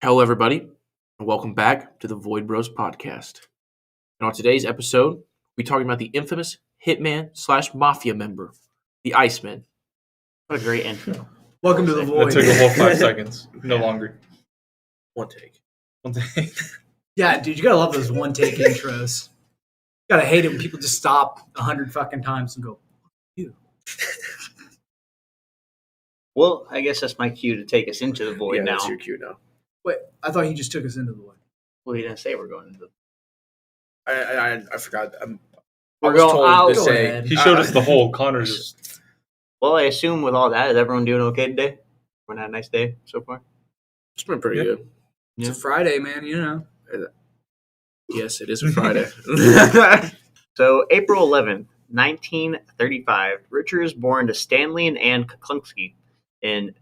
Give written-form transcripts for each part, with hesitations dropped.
Hello, everybody, and welcome back to the Void Bros podcast. And on today's episode, we're talking about the infamous hitman / mafia member, the Iceman. What a great intro. Welcome to the Void. It took a whole 5 seconds. No longer. One take. One take. Yeah, dude, you gotta love those one-take intros. Gotta hate it when people just stop 100 fucking times and go, "You." Well, I guess that's my cue to take us into the void now. That's your cue now. Wait, I thought he just took us into the Void. Well, he didn't say we're going into the I forgot. We're going out. Go ahead. He showed us the whole. Connor just. Well, I assume with all that, is everyone doing okay today? Everyone had a nice day so far? It's been pretty good. It's a Friday, man, you know. Yes, it is a Friday. So, April 11th, 1935, Richard was born to Stanley and Ann Kuklinski in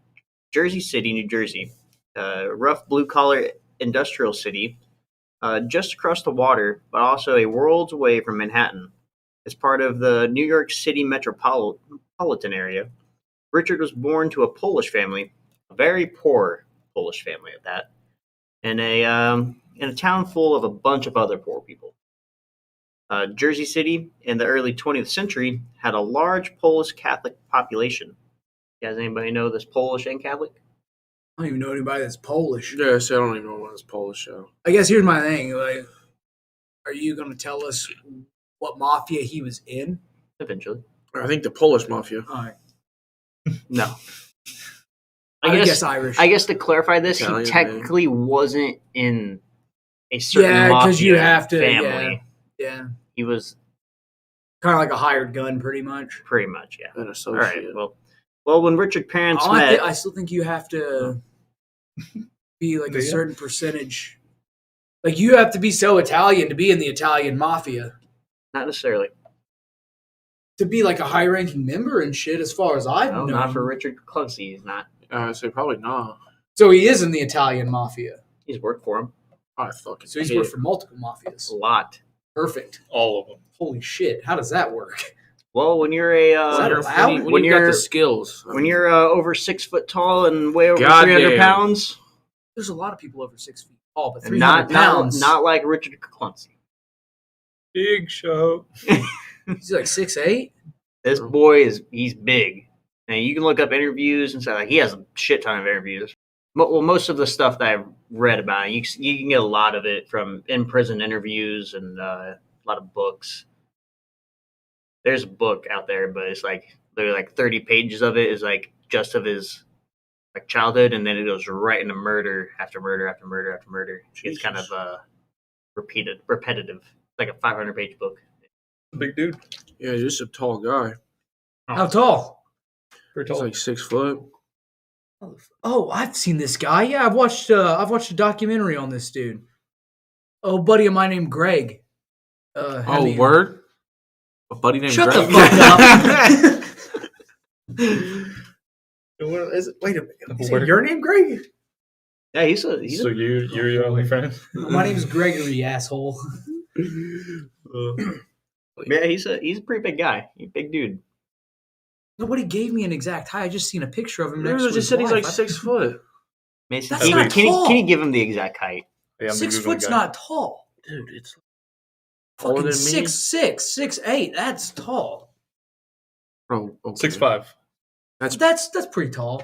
Jersey City, New Jersey. A rough blue-collar industrial city just across the water, but also a worlds away from Manhattan. As part of the New York City metropolitan area, Richard was born to a Polish family, a very poor Polish family at that, in a town full of a bunch of other poor people. Jersey City in the early 20th century had a large Polish Catholic population. You guys, anybody know this Polish and Catholic? I don't even know anybody that's Polish. Yes, I don't even know what it's Polish show. I guess here's my thing. Like, are you gonna tell us what mafia he was in? Eventually. I think the Polish mafia. All right. No. I guess Irish. I guess to clarify this, Italian, he technically wasn't in a certain mafia 'cause you have to, family. Yeah. He was Kind of like a hired gun, pretty much. pretty much, yeah. An All associate. right. Well, when Richard's parents met, I still think you have to be like a Yeah. certain percentage. Like, you have to be so Italian to be in the Italian mafia. not necessarily. To be like a high-ranking member and shit, as far as I've No, known. not for Richard Kuklinski. He's not. I say probably not. So he is in the Italian mafia. He's worked for him I fucking So he's hate worked it. for multiple mafias. a lot. Perfect. All of them. Holy shit! How does that work? Well, when you're a Is that allowed? When you got you're the skills. when you're over 6 foot tall and weigh over Goddamn. 300 pounds, There's a lot of people over 6 feet tall, but and 300 pounds. not like Richard Kuklinski. Big show. He's like 6'8". This boy he's big, and you can look up interviews and stuff. Like, he has a shit ton of interviews. Well, most of the stuff that I've read about, you can get a lot of it from in-prison interviews and a lot of books. There's a book out there, but it's like there's like 30 pages of it is like just of his like childhood, and then it goes right into murder after murder after murder after murder. It's kind of repetitive. It's like a 500-page book. Big dude. Yeah, you're just a tall guy. How tall? Pretty He's tall. like 6 foot. Oh, I've seen this guy. Yeah, I've watched a documentary on this dude. Oh, buddy of mine named Greg. Oh, word? A buddy named Shut Greg? the fuck up. Wait a minute. Is it your name, Greg? Yeah, he's So a you're your only friend? My name's Gregory, asshole. he's a pretty big guy. He's a big dude. Nobody gave me an exact height. I just seen a picture of him. They Next to just his said he's wife. like 6 foot. Mason, That's not tall. can you give him the exact height? Yeah, I'm the 6 Googling foot's guy. not tall. Dude, it's taller Fucking than me. 6'6", 6'8". That's tall. Bro, okay. 6'5". That's pretty tall.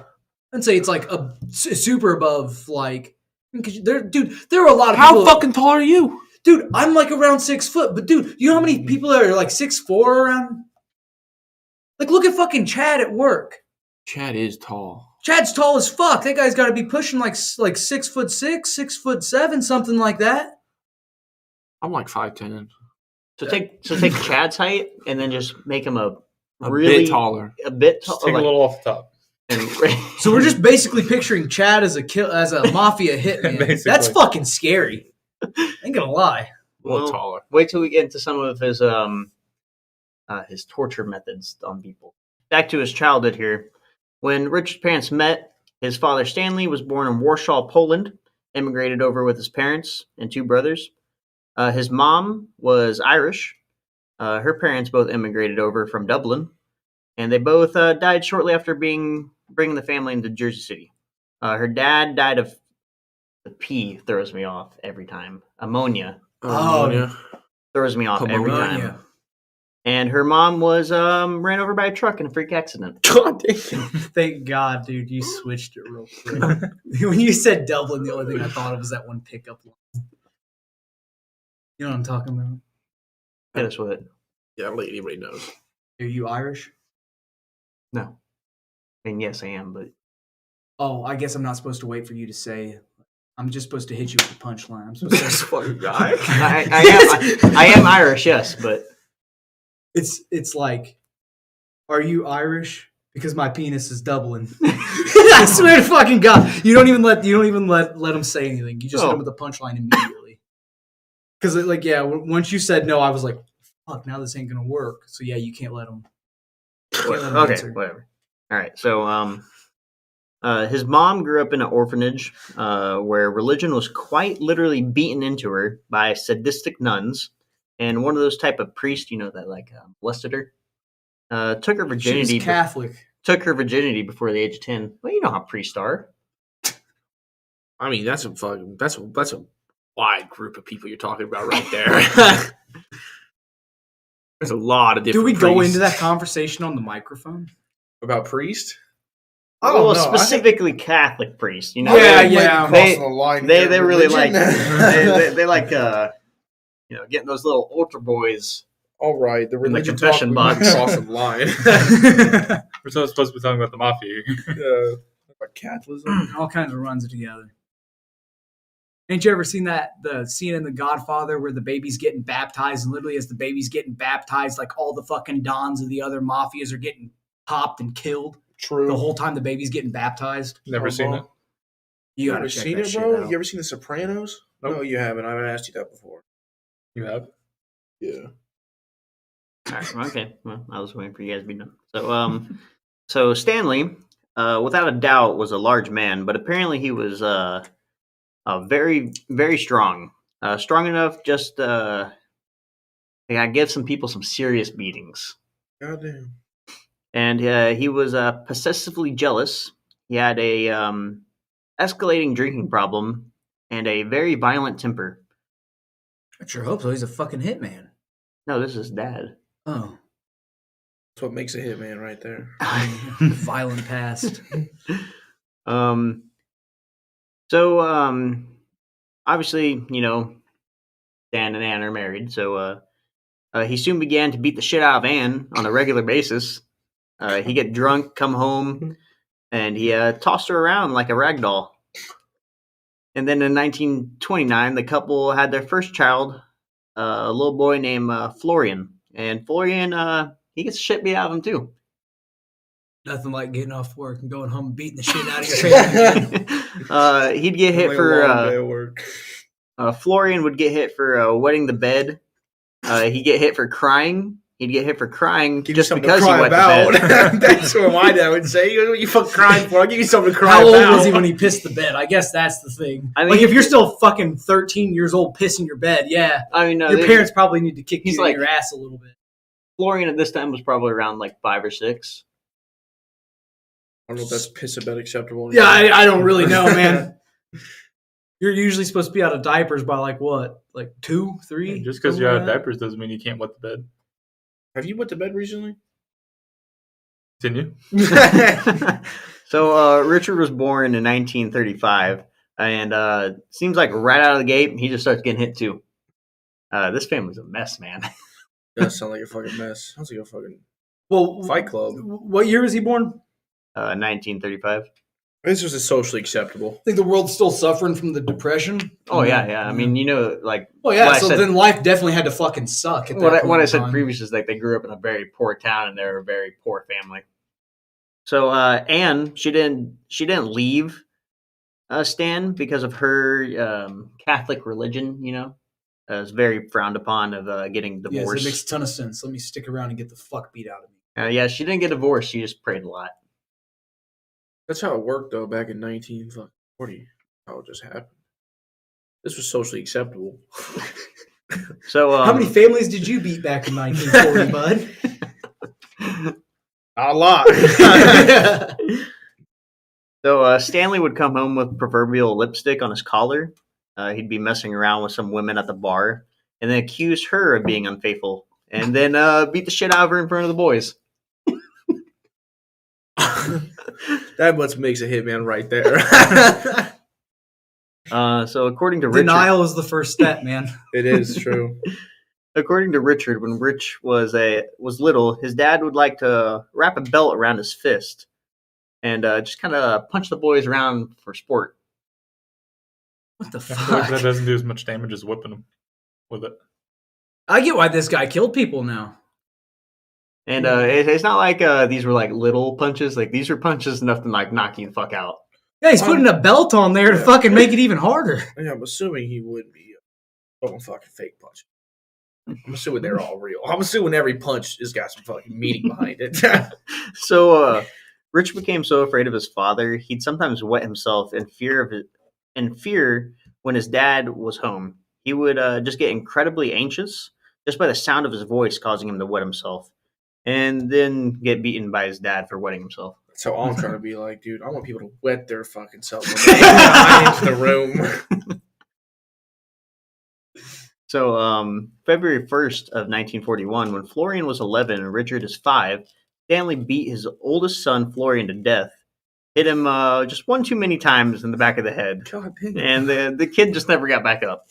I'd say it's like a super above like. There are a lot of How people. fucking tall are you? Dude, I'm like around 6 foot, but dude, you know how many people that are like 6'4" around? Like, look at fucking Chad at work. Chad is tall. Chad's tall as fuck. That guy's got to be pushing like 6'6", 6'7", something like that. I'm like 5'10". So take Chad's height and then just make him a Bit taller. a bit Just taller. take a little off the top. So we're just basically picturing Chad as a mafia hitman. Basically. That's fucking scary. Ain't gonna lie. A little Well, taller. Wait till we get into some of his torture methods on people. Back to his childhood here. When Richard's parents met, his father Stanley was born in Warsaw, Poland, immigrated over with his parents and 2 brothers. His mom was Irish. Her parents both immigrated over from Dublin, and they both died shortly after bringing the family into Jersey City. Her dad died of The P throws me off every time. Ammonia Ammonia. throws me off every time. Ammonia. And her mom was ran over by a truck in a freak accident. God damn. Thank God, dude, you switched it real quick. When you said Dublin, the only thing I thought of was that one pickup line. You know what I'm talking about? Hit us with it. Yeah, I don't think anybody knows. Are you Irish? No. And yes, I am, but Oh, I guess I'm not supposed to wait for you to say. I'm just supposed to hit you with the punchline. I'm supposed This to. fucking guy. I am Irish, yes, but It's like, are you Irish? Because my penis is Dublin. I swear to fucking God, you don't even let him say anything. You just hit him with the punchline immediately. Because once you said no, I was like, fuck, now this ain't gonna work. So yeah, you can't let him. okay, answer. whatever. All right, so his mom grew up in an orphanage where religion was quite literally beaten into her by sadistic nuns, and one of those type of priests, that molested her, took her virginity. She was Catholic. Took her virginity before the age of 10. Well, you know how priests are. I mean, that's a wide group of people you're talking about right there. There's a lot of different. Do we go priests. into that conversation on the microphone? About priest? Well, specifically Catholic priests. Yeah, They really like religion. they like getting those little altar boys. All right, the In the religion confession talk, we might box. cross the line. We're supposed to be talking about the mafia. Yeah, about Catholicism. All kinds of runs together. Ain't you ever seen the scene in The Godfather where the baby's getting baptized, and literally as the baby's getting baptized, like all the fucking dons of the other mafias are getting popped and killed True. the whole time the baby's getting baptized? Never seen it. You You gotta ever check seen that it, shit bro? out. You ever seen The Sopranos? Nope. No, you haven't. I haven't asked you that before. You have? Yeah. All right, okay, well, I was waiting for you guys to be done. So Stanley, without a doubt, was a large man, but apparently he was very, very strong. Strong enough just to give some people some serious beatings. Goddamn. And he was possessively jealous. He had a escalating drinking problem and a very violent temper. I sure hope so. He's a fucking hitman. No, this is dad. Oh. That's what makes a hitman right there. Violent past. So obviously, Dan and Ann are married, so he soon began to beat the shit out of Ann on a regular basis. He'd get drunk, come home, and he tossed her around like a rag doll. And then in 1929, the couple had their first child, a little boy named Florian. And Florian, he gets shit beat out of him too. Nothing like getting off work and going home and beating the shit out of your family. He'd get hit Like a for long day of work. Florian would get hit for wetting the bed. He'd get hit for crying. He'd get hit for crying Give just you something because to he cry wet about. the bed. That's what my dad would say. What are you fucking crying for? I'll give you something to cry How about. old was he when he pissed the bed? I guess that's the thing. I mean, like, if you're still fucking 13 years old pissing your bed, yeah, I mean, your parents probably need to kick he's you like- in your ass a little bit. Florian at this time was probably around like 5 or 6. I don't know if that's piss a bed acceptable. Yeah, I don't really know, man. You're usually supposed to be out of diapers by like what? Like 2, 3? Just because something you're out like of that? diapers doesn't mean you can't wet the bed. Have you wet the bed recently? Continue. So Richard was born in 1935, and seems like right out of the gate, he just starts getting hit too. This family's a mess, man. That sounds like a fucking mess. Sounds like a fucking Well, Fight Club. What year was he born? 1935. This was socially acceptable. I think the world's still suffering from the depression. Oh yeah. I mean, like Well, yeah. what I So said- then life definitely had to fucking suck. At that what point I in said time. previously is like they grew up in a very poor town and they're a very poor family. So Anne, she didn't leave Stan because of her Catholic religion. It's very frowned upon of getting Yes, divorced. it makes a ton of sense. Let me stick around and get the fuck beat out of me. Yeah, she didn't get divorced. She just prayed a lot. That's how it worked though back in 1940. How it just happened. This was socially acceptable. So How many families did you beat back in 1940, bud? Not a lot. So Stanley would come home with proverbial lipstick on his collar. He'd be messing around with some women at the bar, and then accuse her of being unfaithful, and then beat the shit out of her in front of the boys. That what makes a hitman right there. So according to Richard, Denial is the first step, man. It is true. according to Richard, when Rich was little, his dad would like to wrap a belt around his fist and just kind of punch the boys around for sport. What the I feel like that fuck? doesn't do as much damage as whipping them with it. I get why this guy killed people now. And it's not like these were like little punches. Like these were punches enough to like knock you the fuck out. Yeah, he's putting a belt on there to Yeah. fucking make it even harder. Yeah, I'm assuming he would be throwing fucking fake punches. I'm assuming they're all real. I'm assuming every punch has got some fucking meaning behind it. So Rich became so afraid of his father, he'd sometimes wet himself in fear when his dad was home. He would just get incredibly anxious just by the sound of his voice, causing him to wet himself, and then get beaten by his dad for wetting himself. So all I'm trying to be like, dude, I want people to wet their fucking self when they come into the room. So February 1st of 1941, when Florian was 11 and Richard is 5, Stanley beat his oldest son, Florian, to death. Hit him just one too many times in the back of the head. God damn. And the kid just never got back up.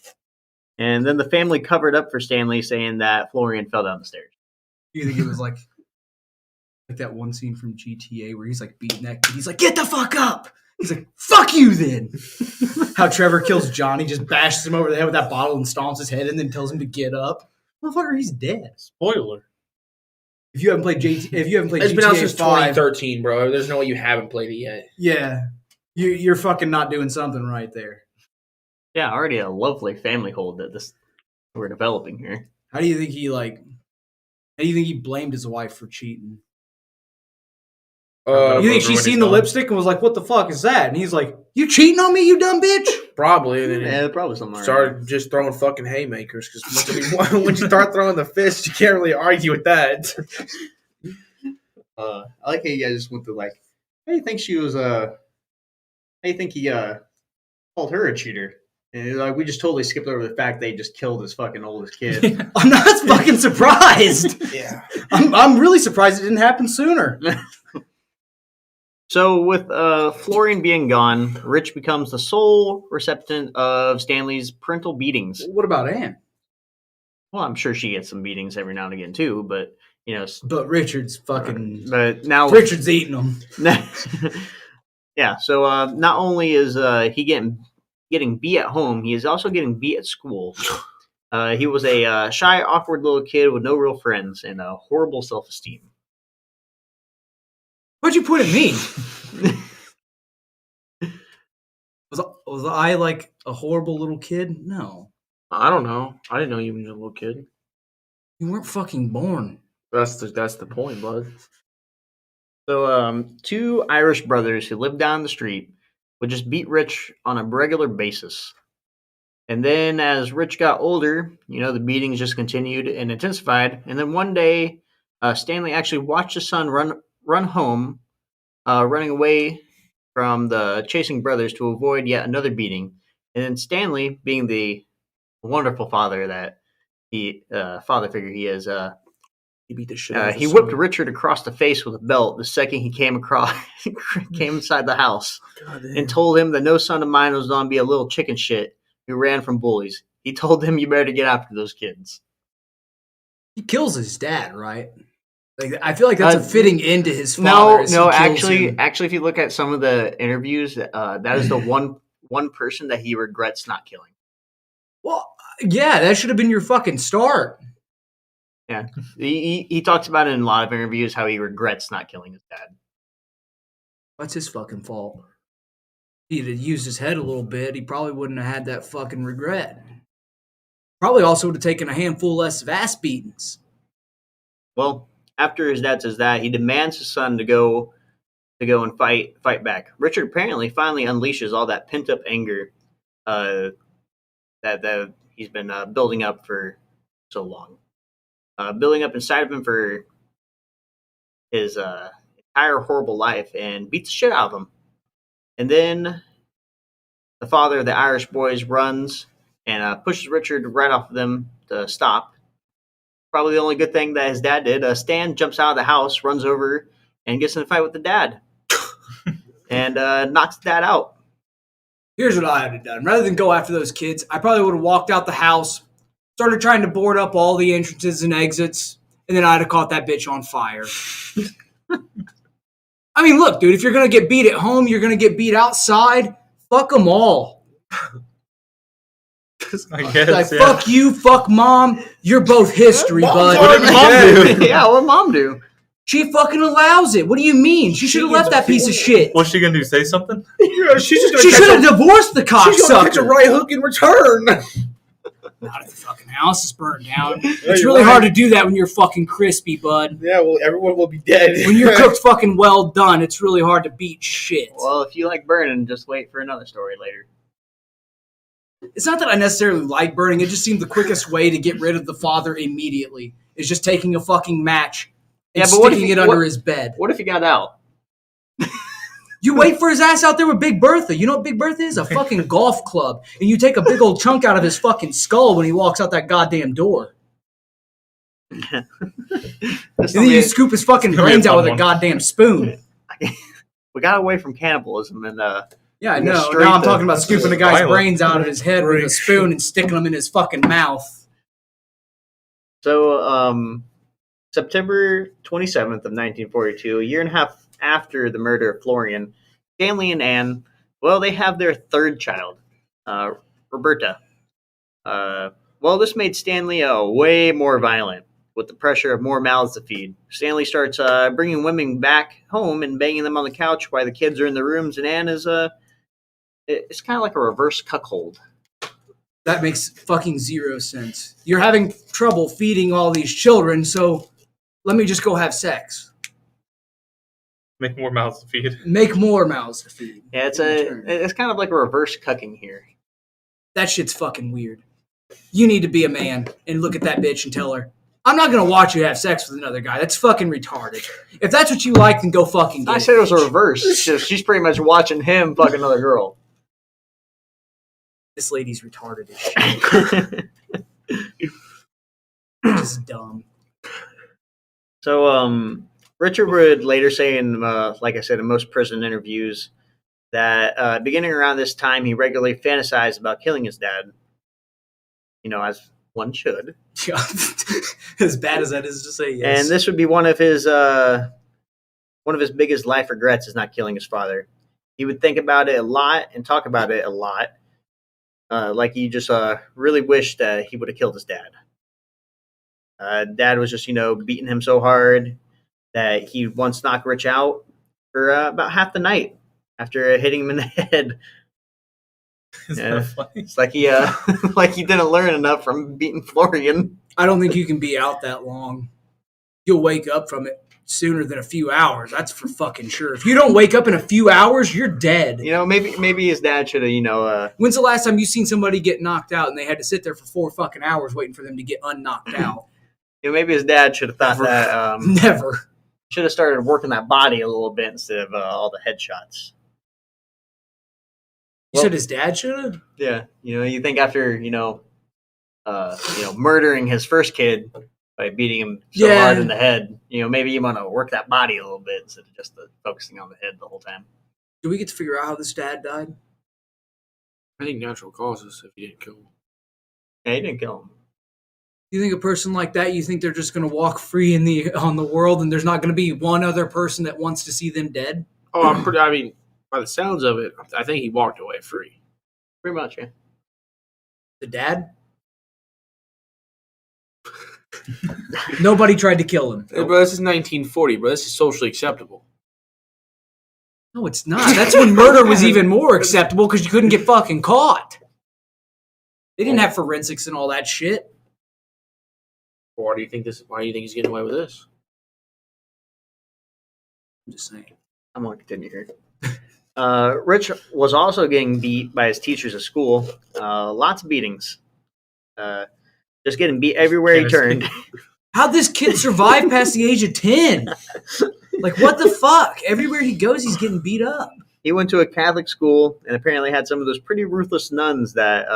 And then the family covered up for Stanley, saying that Florian fell down the stairs. You think it was like that one scene from GTA where he's like beating that kid? He's like, "Get the fuck up!" He's like, "Fuck you, then." How Trevor kills Johnny, just bashes him over the head with that bottle and stomps his head, and then tells him to get up. Motherfucker, he's dead. Spoiler. If you haven't played It's been out since GTA 5, 2013, bro. There's no way you haven't played it yet. yeah, you're fucking not doing something right there. Yeah, already a lovely family hold that we're developing here. How do you think he blamed his wife for cheating? You think she seen the lipstick and was like, "What the fuck is that?" And he's like, "You cheating on me, you dumb bitch?" Probably. And then Yeah, probably something like started just throwing fucking haymakers because once you start throwing the fist, you can't really argue with that. I like how you guys just went to like, how do you think she was? How do you think he called her a cheater? And like, we just totally skipped over the fact they just killed his fucking oldest kid. I'm not fucking surprised. Yeah. I'm really surprised it didn't happen sooner. So with Florian being gone, Rich becomes the sole recipient of Stanley's parental beatings. What about Anne? Well, I'm sure she gets some beatings every now and again too, but you know. But Richard's fucking. But now Richard's eating them. Yeah. So not only is he getting beat at home, he is also getting beat at school. He was a shy, awkward little kid with no real friends and a horrible self-esteem. What'd you put at me? Was I like a horrible little kid? No. I don't know. I didn't know you were a little kid. You weren't fucking born. That's the point, bud. So two Irish brothers who lived down the street would just beat Rich on a regular basis. And then as Rich got older, you know, the beatings just continued and intensified. And then one day, Stanley actually watched his son run home, running away from the chasing brothers to avoid yet another beating. And then Stanley, being the wonderful father that father figure he is, He beat the shit out of he his whipped son. Richard across the face with a belt the second he came inside the house, God damn. and told him that no son of mine was going to be a little chicken shit who ran from bullies. He told him, "You better get after those kids." He kills his dad, right? Like I feel like that's a fitting end to his father. No, as he no. kills Actually, him. if you look at some of the interviews, that is the one person that he regrets not killing. Well, yeah, that should have been your fucking start. Yeah, he talks about it in a lot of interviews how he regrets not killing his dad. What's his fucking fault? He'd have used his head a little bit, he probably wouldn't have had that fucking regret. Probably also would have taken a handful less of ass beatings. Well, after his dad says that, he demands his son to go and fight back. Richard apparently finally unleashes all that pent up anger that he's been building up for so long, building up inside of him for his entire horrible life, and beats the shit out of him. And then the father of the Irish boys runs and pushes Richard right off of them to stop. Probably the only good thing that his dad did. Stan jumps out of the house, runs over, and gets in a fight with the dad. And knocks the dad out. Here's what I would have done. Rather than go after those kids, I probably would have walked out the house, started trying to board up all the entrances and exits, and then I'd have caught that bitch on fire. I mean, look, dude, if you're going to get beat at home, you're going to get beat outside. Fuck them all. I guess, Fuck you, fuck mom. You're both history, bud. What did mom do? Yeah, what did mom do? She fucking allows it. What do you mean? She should have left that piece of shit. What's she gonna do? Say something? Yeah, she's just She should have divorced the She's gonna catch a cocksucker. right hook in return. Not if the fucking house is burned down. It's really hard to do that when you're fucking crispy, bud. Yeah, well, everyone will be dead. When you're cooked fucking well done, it's really hard to beat shit. Well, if you like burning, just wait for another story later. It's not that I necessarily like burning. It just seemed the quickest way to get rid of the father immediately. Is just taking a fucking match and sticking it under his bed. What if he got out? You wait for his ass out there with Big Bertha. You know what Big Bertha is? A fucking golf club. And you take a big old chunk out of his fucking skull when he walks out that goddamn door. And then you scoop his fucking gonna be a brains out fun with a one. goddamn spoon. We got away from cannibalism and Yeah, I You go know. straight Now I'm to- talking about scooping a guy's violent. brains out of his head with a spoon and sticking them in his fucking mouth. So, September 27th of 1942, a year and a half after the murder of Florian, Stanley and Anne, well, they have their third child, Roberta. Well, this made Stanley way more violent with the pressure of more mouths to feed. Stanley starts bringing women back home and banging them on the couch while the kids are in the rooms, and Anne is it's kind of like a reverse cuckold. That makes fucking zero sense. You're having trouble feeding all these children, so let me just go have sex. Make more mouths to feed. Make more mouths to feed. Yeah, it's kind of like a reverse cucking here. That shit's fucking weird. You need to be a man and look at that bitch and tell her, I'm not going to watch you have sex with another guy. That's fucking retarded. If that's what you like, then go fucking get I it. said it was a reverse. She's pretty much watching him fuck another girl. This lady's retarded as shit. Just dumb. So, Richard would later say in, like I said, in most prison interviews, that beginning around this time, he regularly fantasized about killing his dad. You know, as one should. As bad as that is to say, yes. And this would be one of his biggest life regrets is not killing his father. He would think about it a lot and talk about it a lot. Like he just really wished that he would have killed his dad. Dad was just, beating him so hard that he once knocked Rich out for about half the night after hitting him in the head. Is that funny? It's like he like he didn't learn enough from beating Florian. I don't think you can be out that long. You'll wake up from it sooner than a few hours. That's for fucking sure. If you don't wake up in a few hours, you're dead. Maybe his dad should have, When's the last time you seen somebody get knocked out and they had to sit there for 4 fucking hours waiting for them to get unknocked out? maybe his dad should have thought Never. that Never. should have started working that body a little bit instead of all the headshots. You said his dad should have? Yeah, you think after murdering his first kid by beating him so Yeah. hard in the head, maybe you want to work that body a little bit instead of just focusing on the head the whole time. Do we get to figure out how this dad died? I think natural causes if you didn't kill him. Yeah, he didn't kill him. You think a person like that, you think they're just going to walk free on the world and there's not going to be one other person that wants to see them dead? Oh, by the sounds of it, I think he walked away free. Pretty much, yeah. The dad? Nobody tried to kill him. Hey, bro, this is 1940, bro. This is socially acceptable. No, it's not. That's when murder was even more acceptable because you couldn't get fucking caught. They didn't have forensics and all that shit. Why do you think he's getting away with this? I'm just saying. I'm going to continue here. Rich was also getting beat by his teachers at school. Lots of beatings. Just getting beat everywhere he turned. How'd this kid survive past the age of 10? Like, what the fuck? Everywhere he goes, he's getting beat up. he went to a Catholic school and apparently had some of those pretty ruthless nuns that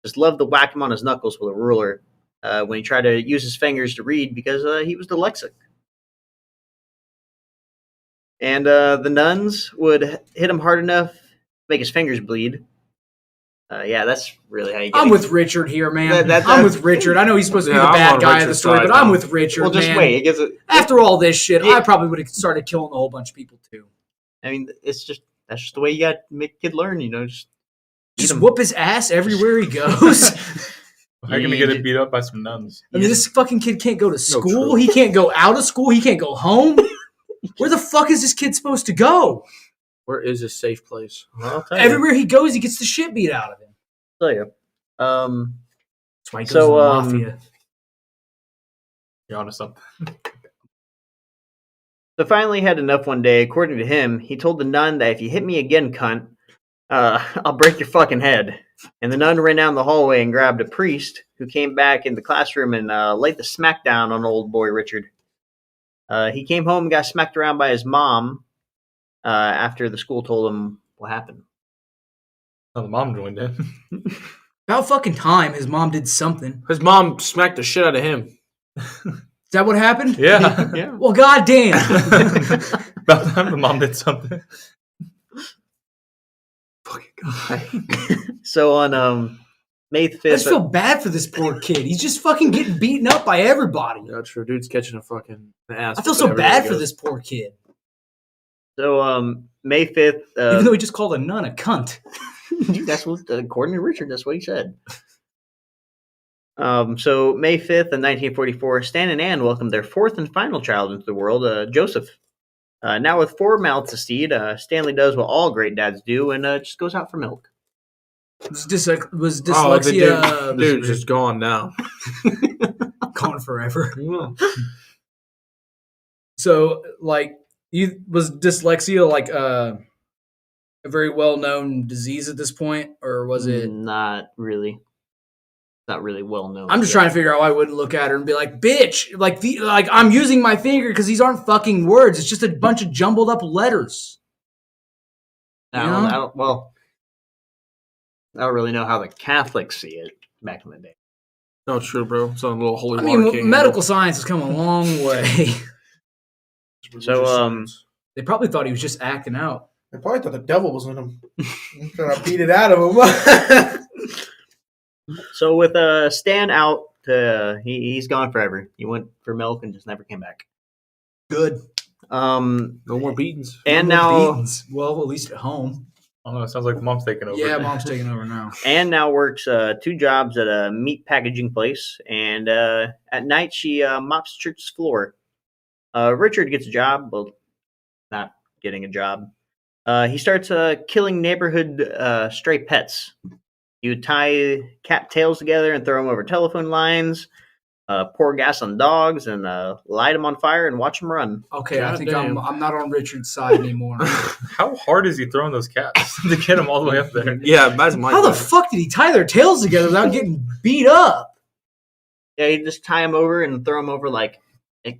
just loved to whack him on his knuckles with a ruler when he tried to use his fingers to read because he was dyslexic. And the nuns would hit him hard enough to make his fingers bleed. Yeah, that's really how you get I'm it. with Richard here, man. That's- I'm with Richard. I know he's supposed to be the I'm bad on guy of the Richard's story, side but I'm now. with Richard, Well, just man. wait. It gets a, After all this shit, Yeah. I probably would have started killing a whole bunch of people too. I mean, that's just the way you got to make a kid learn. Just Just whoop his ass everywhere he goes. How are you going to get beat up by some nuns? I mean, this fucking kid can't go to school. true. He can't go out of school. He can't go home. Where the fuck is this kid supposed to go? Where is a safe place? Well, I'll tell you. Everywhere he goes, he gets the shit beat out of him. I'll tell you. That's why he goes So, to the mafia. You're onto something. So finally had enough one day. According to him, he told the nun that if you hit me again, cunt, I'll break your fucking head. And the nun ran down the hallway and grabbed a priest who came back in the classroom and laid the smackdown on old boy Richard. He came home and got smacked around by his mom after the school told him what happened. Oh, the mom joined in. About fucking time his mom did something. His mom smacked the shit out of him. Is that what happened? Yeah. Yeah. Well, goddamn. About time the mom did something. So on May I just 5th, feel bad for this poor kid. He's just fucking getting beaten up by everybody. Yeah, true. Dude's catching a fucking ass. I feel so bad for this poor kid. May 5th, Even though he just called a nun a cunt. that's what, according to Richard, that's what he said. So May 5th in 1944, Stan and Anne welcomed their fourth and final child into the world, Joseph. Now with 4 mouths to feed, Stanley does what all great dads do and just goes out for milk. Was Oh, dyslexia dude's just gone now. gone forever? So, like, was dyslexia like a very well-known disease at this point, or was it? Not really well known. I'm just trying to figure out why I wouldn't look at her and be like, "Bitch!" Like I'm using my finger because these aren't fucking words. It's just a bunch of jumbled up letters. I don't really know how the Catholics see it back in the day. No, true, bro. It's on a little holy I water mean, king. medical science has come a long way. So, They probably thought he was just acting out. I probably thought the devil was in him. I'm trying to beat it out of him. So with Stan out, he's gone forever. He went for milk and just never came back. Good. No more beatings. And No more now, beatings. Well, at least at home. I don't know. It sounds like the mom's taking over. Yeah, mom's taking over now. Anne now works 2 jobs at a meat packaging place, and at night she mops church's floor. Richard gets a job, well, not getting a job. He starts killing neighborhood stray pets. He would tie cat tails together and throw them over telephone lines, pour gas on dogs, and light them on fire and watch them run. Okay, I think Goddamn. I'm not on Richard's side anymore. How hard is he throwing those cats to get them all the way up there? Yeah, that's my How the bad. fuck did he tie their tails together without getting beat up? Yeah, you just tie them over and throw them over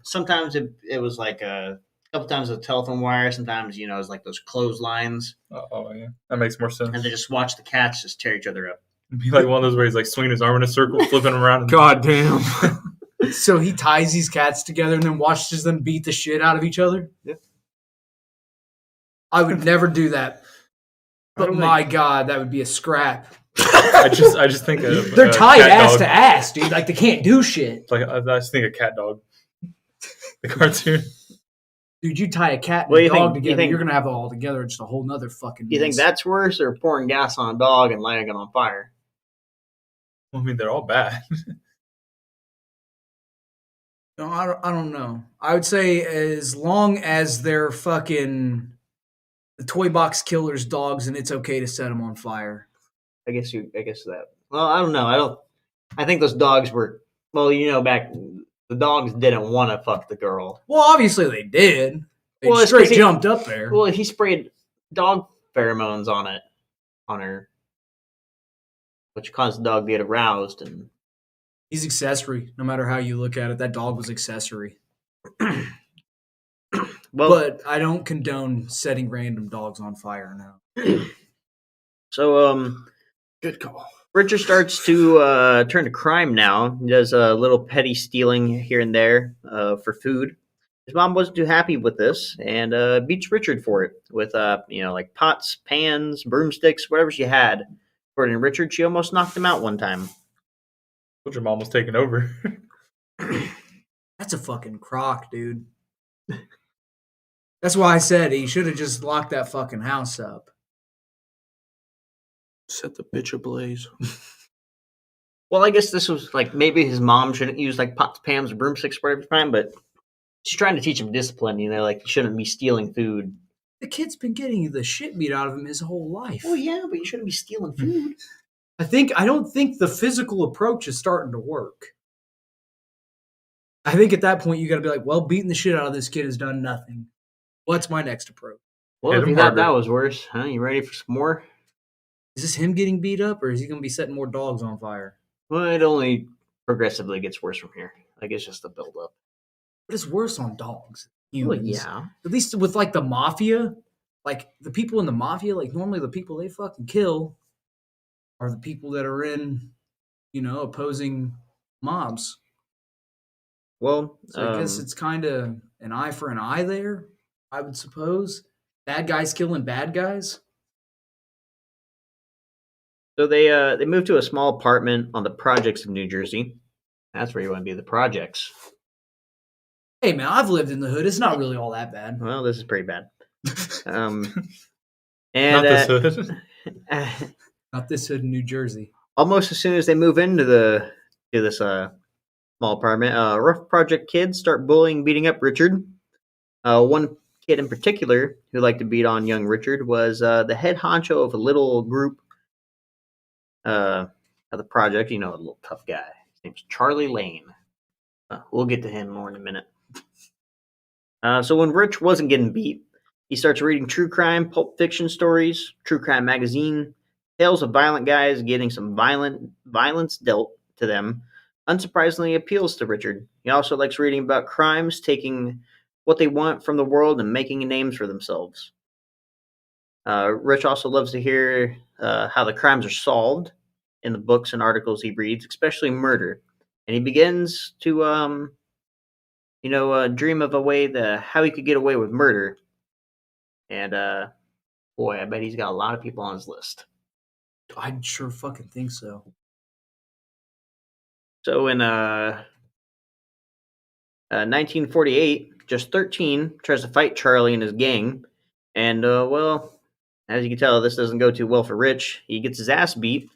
sometimes it was like a couple times a telephone wire. Sometimes it was like those clotheslines, Oh, yeah. That makes more sense. and they just watch the cats just tear each other up. It'd be like one of those where he's like swinging his arm in a circle, flipping them around. And God damn. So he ties these cats together and then watches them beat the shit out of each other? Yeah. I would never do that. But don't my God, that would be a scrap. I just think of They're tied cat ass dog. to ass, dude. Like, they can't do shit. Like I just think of Cat Dog, the cartoon. Dude, you tie a cat and Well, a you dog think- together, you think- you're going to have it all together. It's just a whole nother fucking You think mess. that's worse, or pouring gas on a dog and lighting it on fire? I mean, they're all bad. No, I don't know. I would say as long as they're fucking the toy box killer's dogs, and it's okay to set them on fire. I guess that. Well, I don't know. I think those dogs were. Well, back the dogs didn't want to fuck the girl. Well, obviously they did. They Well, it's straight 'cause he- jumped up there. Well, he sprayed dog pheromones on her, which caused the dog to get aroused. And He's accessory. No matter how you look at it, that dog was accessory. Well, but I don't condone setting random dogs on fire now. so Good call. Richard starts to turn to crime now. He does a little petty stealing here and there for food. His mom wasn't too happy with this and beats Richard for it with like pots, pans, broomsticks, whatever she had. According to Richard, she almost knocked him out one time. What your mom was taking over. That's a fucking crock, dude. That's why I said he should have just locked that fucking house up. Set the bitch ablaze. Well, I guess this was like maybe his mom shouldn't use like pots, pans, or broomsticks for every time, but she's trying to teach him discipline. Like he shouldn't be stealing food. The kid's been getting the shit beat out of him his whole life. Well, yeah, but you shouldn't be stealing food. I don't think the physical approach is starting to work. I think at that point you got to be like, well, beating the shit out of this kid has done nothing. What's my next approach? Well, Hit if him you thought harder. that was worse, huh? You ready for some more? Is this him getting beat up, or is he going to be setting more dogs on fire? Well, it only progressively gets worse from here. Like it's just a build-up. What is worse on dogs? Well, Humans. yeah. At least with like the mafia, like the people in the mafia, like normally the people they fucking kill are the people that are in, opposing mobs. Well, So I guess it's kind of an eye for an eye there, I would suppose. Bad guys killing bad guys. so they moved to a small apartment on the projects of New Jersey. That's where you want to be, the projects. Hey man, I've lived in the hood. It's not really all that bad. Well, this is pretty bad. Not And this hood. Not this hood in New Jersey. almost as soon as they move into this small apartment, rough project kids start bullying, beating up Richard. One kid in particular who liked to beat on young Richard was the head honcho of a little group of the project. A little tough guy. His name's Charlie Lane. We'll get to him more in a minute. So when Rich wasn't getting beat, he starts reading true crime, pulp fiction stories, true crime magazine, tales of violent guys getting some violence dealt to them. Unsurprisingly, appeals to Richard. He also likes reading about crimes, taking what they want from the world and making names for themselves. Rich also loves to hear how the crimes are solved in the books and articles he reads, especially murder. And he begins to, dream of a way how he could get away with murder. And boy, I bet he's got a lot of people on his list. I'd sure fucking think so. So in 1948, just 13, tries to fight Charlie and his gang. And, well, as you can tell, this doesn't go too well for Rich. He gets his ass beat.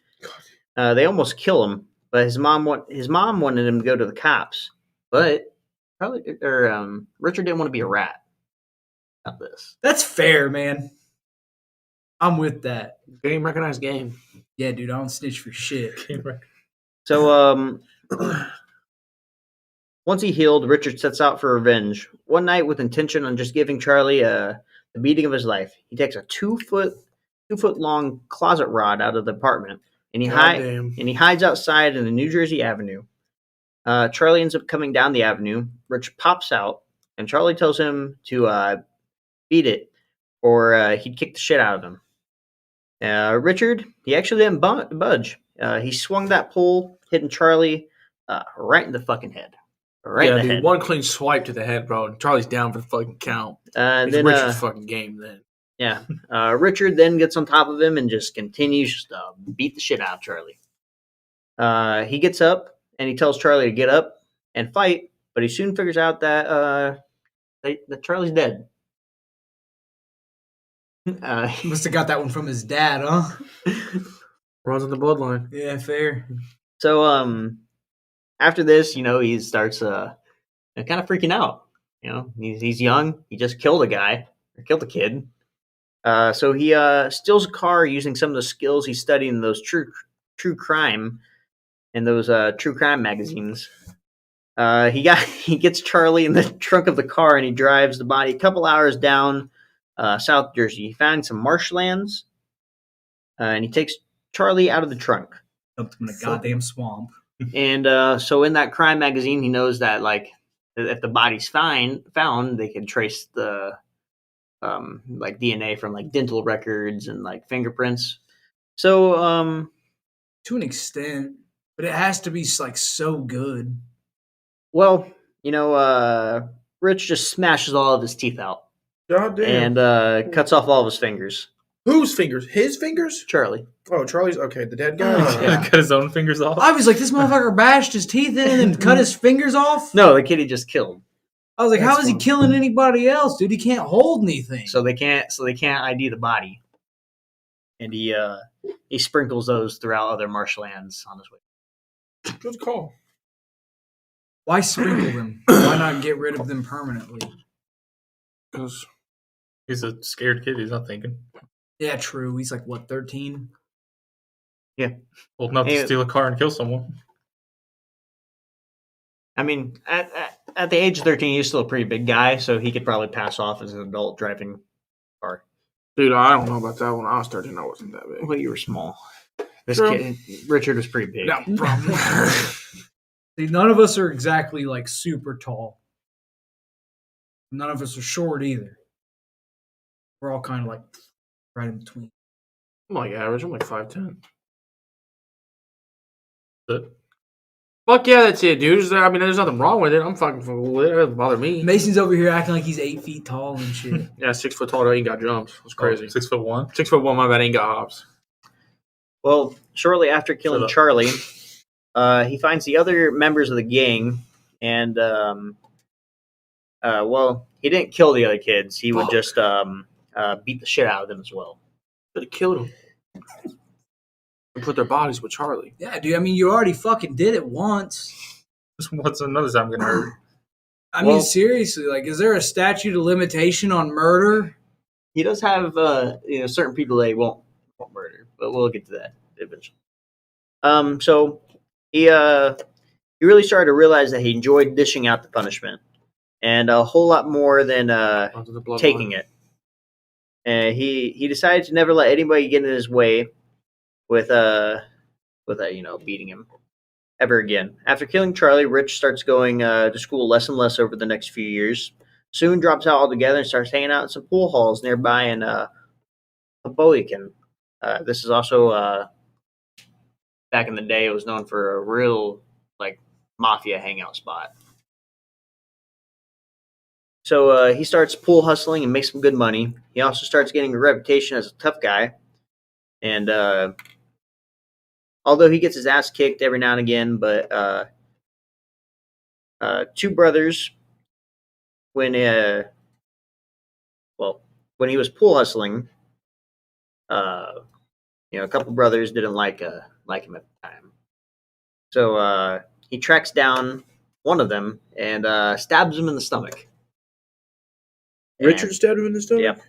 They almost kill him, but his mom wanted him to go to the cops. But Richard didn't want to be a rat. About this. That's fair, man. I'm with that. Game recognized game. Yeah, dude, I don't snitch for shit. So, once he healed, Richard sets out for revenge. One night, with intention on just giving Charlie the beating of his life, he takes a 2 foot long closet rod out of the apartment, and he hides outside in the New Jersey Avenue. Charlie ends up coming down the avenue. Rich pops out, and Charlie tells him to beat it, or he'd kick the shit out of him. Richard, he actually didn't budge. He swung that pole, hitting Charlie right in the fucking head. Right in the head. One clean swipe to the head, bro. Charlie's down for the fucking count. And It's then, Richard's fucking game then. yeah, Richard then gets on top of him and just continues to beat the shit out of Charlie. He gets up and he tells Charlie to get up and fight, but he soon figures out that Charlie's dead. He must have got that one from his dad, huh? Runs in the bloodline. Yeah, fair. So, after this, he starts kind of freaking out. He's young. He just killed a guy, or killed a kid. So he steals a car using some of the skills he studied in those true crime and those true crime magazines. He gets Charlie in the trunk of the car and he drives the body a couple hours down South Jersey. He finds some marshlands and he takes Charlie out of the trunk. Dumped him in a goddamn swamp. And so in that crime magazine, he knows that if the body's found, they can trace the like DNA from like dental records and like fingerprints. So To an extent, but it has to be like so good. well, Rich just smashes all of his teeth out God damn. and cuts off all of his fingers. Whose fingers? His fingers? Charlie. Oh, Charlie's okay. The dead guy. Oh, yeah. Cut his own fingers off. I was like, this motherfucker bashed his teeth in and then cut his fingers off. No, the kid he just killed. I was like, That's how is he fun. killing anybody else, dude? He can't hold anything. So they can't ID the body. And he sprinkles those throughout other marshlands on his way. Good call. Why sprinkle them? Why not get rid of them permanently? Because He's a scared kid. He's not thinking. Yeah, true. He's like, what, 13? Old enough Hey. to steal a car and kill someone. I mean, at the age of 13, he's still a pretty big guy, so he could probably pass off as an adult driving a car. dude, I don't know about that. When I was 13, I wasn't that big. Well, you were small. This True. kid, Richard, was pretty big. No problem. See, none of us are exactly like super tall. None of us are short either. We're all kind of like right in between. I'm like average. I'm like 5'10". But Fuck yeah, that's it, dude. I mean, there's nothing wrong with it. I'm fucking cool. It doesn't bother me. Mason's over here acting like he's 8 feet tall and shit. Yeah, 6 foot tall. Ain't got jumps. It's crazy. 6'1". 6'1", my bad. Ain't got hops. Well, shortly after Shut killing up. Charlie, he finds the other members of the gang, and well, he didn't kill the other kids. He would Fuck. just beat the shit out of them as well. Should have killed him. And put their bodies with Charlie. Yeah, dude. I mean, you already fucking did it once. What's another time gonna hurt? I Well- mean, seriously, like, is there a statute of limitation on murder? He does have certain people they won't murder, but we'll get to that eventually. So he really started to realize that he enjoyed dishing out the punishment, and a whole lot more than Onto the blood taking it. And he decided to never let anybody get in his way with beating him ever again. After killing Charlie, Rich starts going to school less and less over the next few years. Soon drops out altogether and starts hanging out in some pool halls nearby in Hoboken. This is also back in the day. It was known for a real like mafia hangout spot. So he starts pool hustling and makes some good money. He also starts getting a reputation as a tough guy. And although he gets his ass kicked every now and again, but two brothers, when he was pool hustling, a couple brothers didn't like him at the time. So he tracks down one of them and stabs him in the stomach. Richard stabbed him in the stomach? Yep.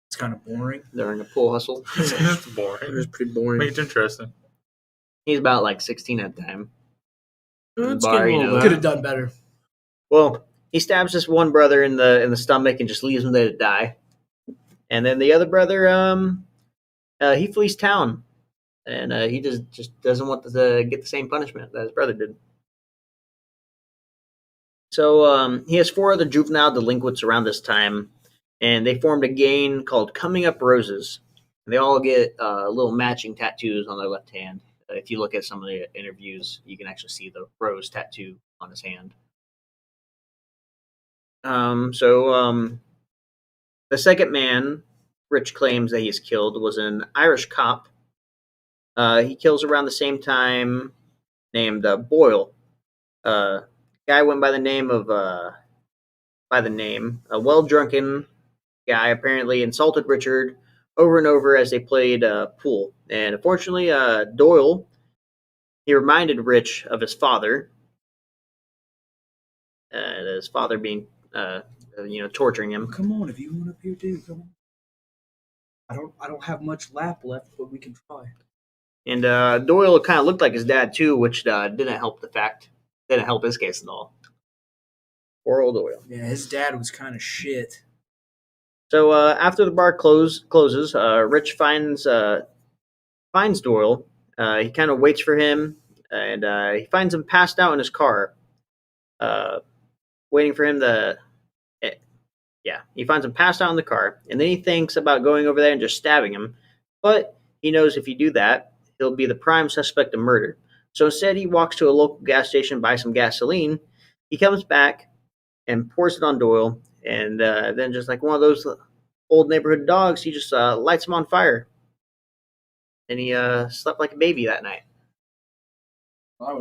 It's kind of boring. During a pool hustle. It's It boring. was pretty boring. Make it interesting. He's about like 16 at the time. It's bar, getting a you little know. Could bad. have done better. Well, he stabs this one brother in the stomach and just leaves him there to die. And then the other brother, he flees town, and he just doesn't want to get the same punishment that his brother did. So he has 4 other juvenile delinquents around this time, and they formed a gang called Coming Up Roses. They all get little matching tattoos on their left hand. If you look at some of the interviews, you can actually see the rose tattoo on his hand. The second man Rich claims that he's killed was an Irish cop. He kills around the same time, named Boyle. Guy went by the name a well-drunken guy apparently insulted Richard over and over as they played pool. And unfortunately, Doyle, he reminded Rich of his father. His father being, torturing him. Come on, if you want up here, dude, come on. I don't have much lap left, but we can try. And Doyle kind of looked like his dad too, which didn't help his case at all. Poor old Doyle. Yeah, his dad was kind of shit. So after the bar closes, Rich finds Doyle. He kind of waits for him, and he finds him passed out in his car. waiting for him to. He finds him passed out in the car, and then he thinks about going over there and just stabbing him. But he knows if you do that, he'll be the prime suspect of murder. So instead, he walks to a local gas station, buys some gasoline. He comes back and pours it on Doyle, and then just like one of those old neighborhood dogs, he just lights him on fire. And he slept like a baby that night.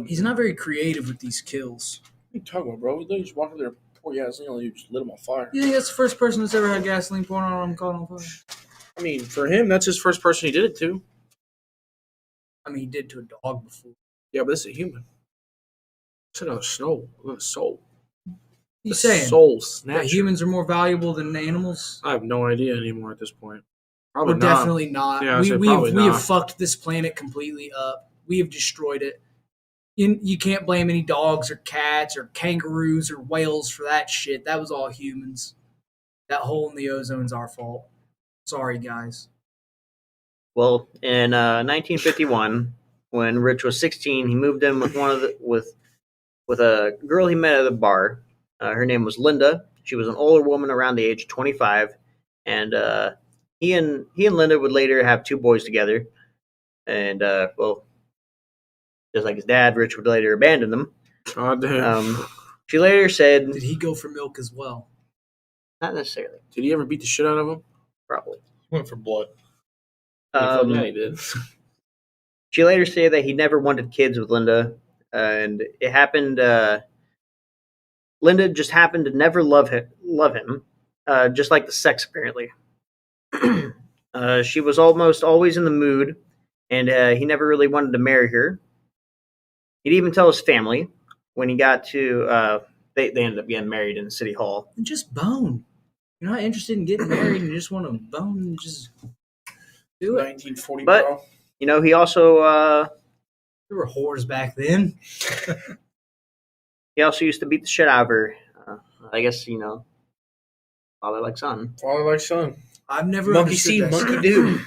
He's not very creative with these kills. What are you talking about, bro? They just walked over there, pour gasoline, and you just lit him on fire. You think that's the first person that's ever had gasoline poured on him caught on fire? I mean, for him, that's his first person he did it to. I mean, he did to a dog before. Yeah, but this is a human. It's a soul. He's The saying soul that snatcher. humans are more valuable than animals? I have no idea anymore at this point. Probably We're not. definitely not. Yeah, I'd we say we probably have, we not. have fucked this planet completely up. We have destroyed it. You can't blame any dogs or cats or kangaroos or whales for that shit. That was all humans. That hole in the ozone's our fault. Sorry, guys. Well, in 1951, when Rich was 16, he moved in with with a girl he met at a bar. Her name was Linda. She was an older woman around the age of 25, and he and Linda would later have 2 boys together. And just like his dad, Rich would later abandon them. God damn. She later said, Did he go for milk as well? not necessarily, Did he ever beat the shit out of him? probably. Went for blood. Yeah, he did. She later said that he never wanted kids with Linda, and it happened. Linda just happened to never love him, just like the sex apparently. She was almost always in the mood, and he never really wanted to marry her. He'd even tell his family when he got to. They ended up getting married in City Hall. And just bone. You're not interested in getting married and you just want to bone and just do it. 1940, But- bro. You know, he also There were whores back then. he also used to beat the shit out of her. I guess father like son. Father like son. I've never Monkey understood see, that monkey shit. do.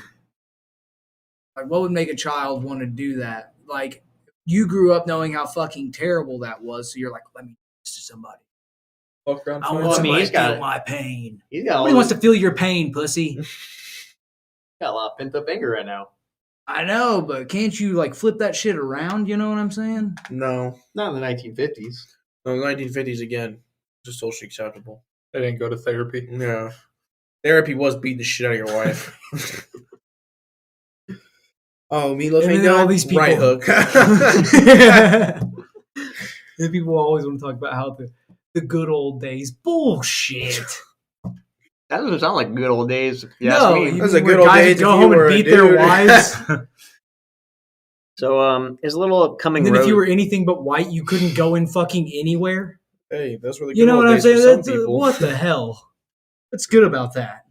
Like, what would make a child want to do that? Like, you grew up knowing how fucking terrible that was, so you're like, let me do this to somebody. Fuck around. I find want Well, I out. mean, somebody he's to got feel it. my pain. He's got Nobody wants to feel your pain, pussy. got a lot of pent up anger right now. I know, but can't you, like, flip that shit around? You know what I'm saying? No. Not in the 1950s. No, 1950s again. Just socially acceptable. They didn't go to therapy. Yeah. Therapy was beating the shit out of your wife. Oh, Meatloaf And ain't then all done? these people- Right hook. And people always want to talk about how the good old days. Bullshit. That doesn't sound like good old days. if you ask No, me. you Those mean are where good old guys days go if you home were and a beat their dude. wives. So his little upcoming And then road. if you were anything but white, you couldn't go in fucking anywhere. Hey, that's where the good You know old what I'm days for saying? some That's, people. what the hell? What's good about that?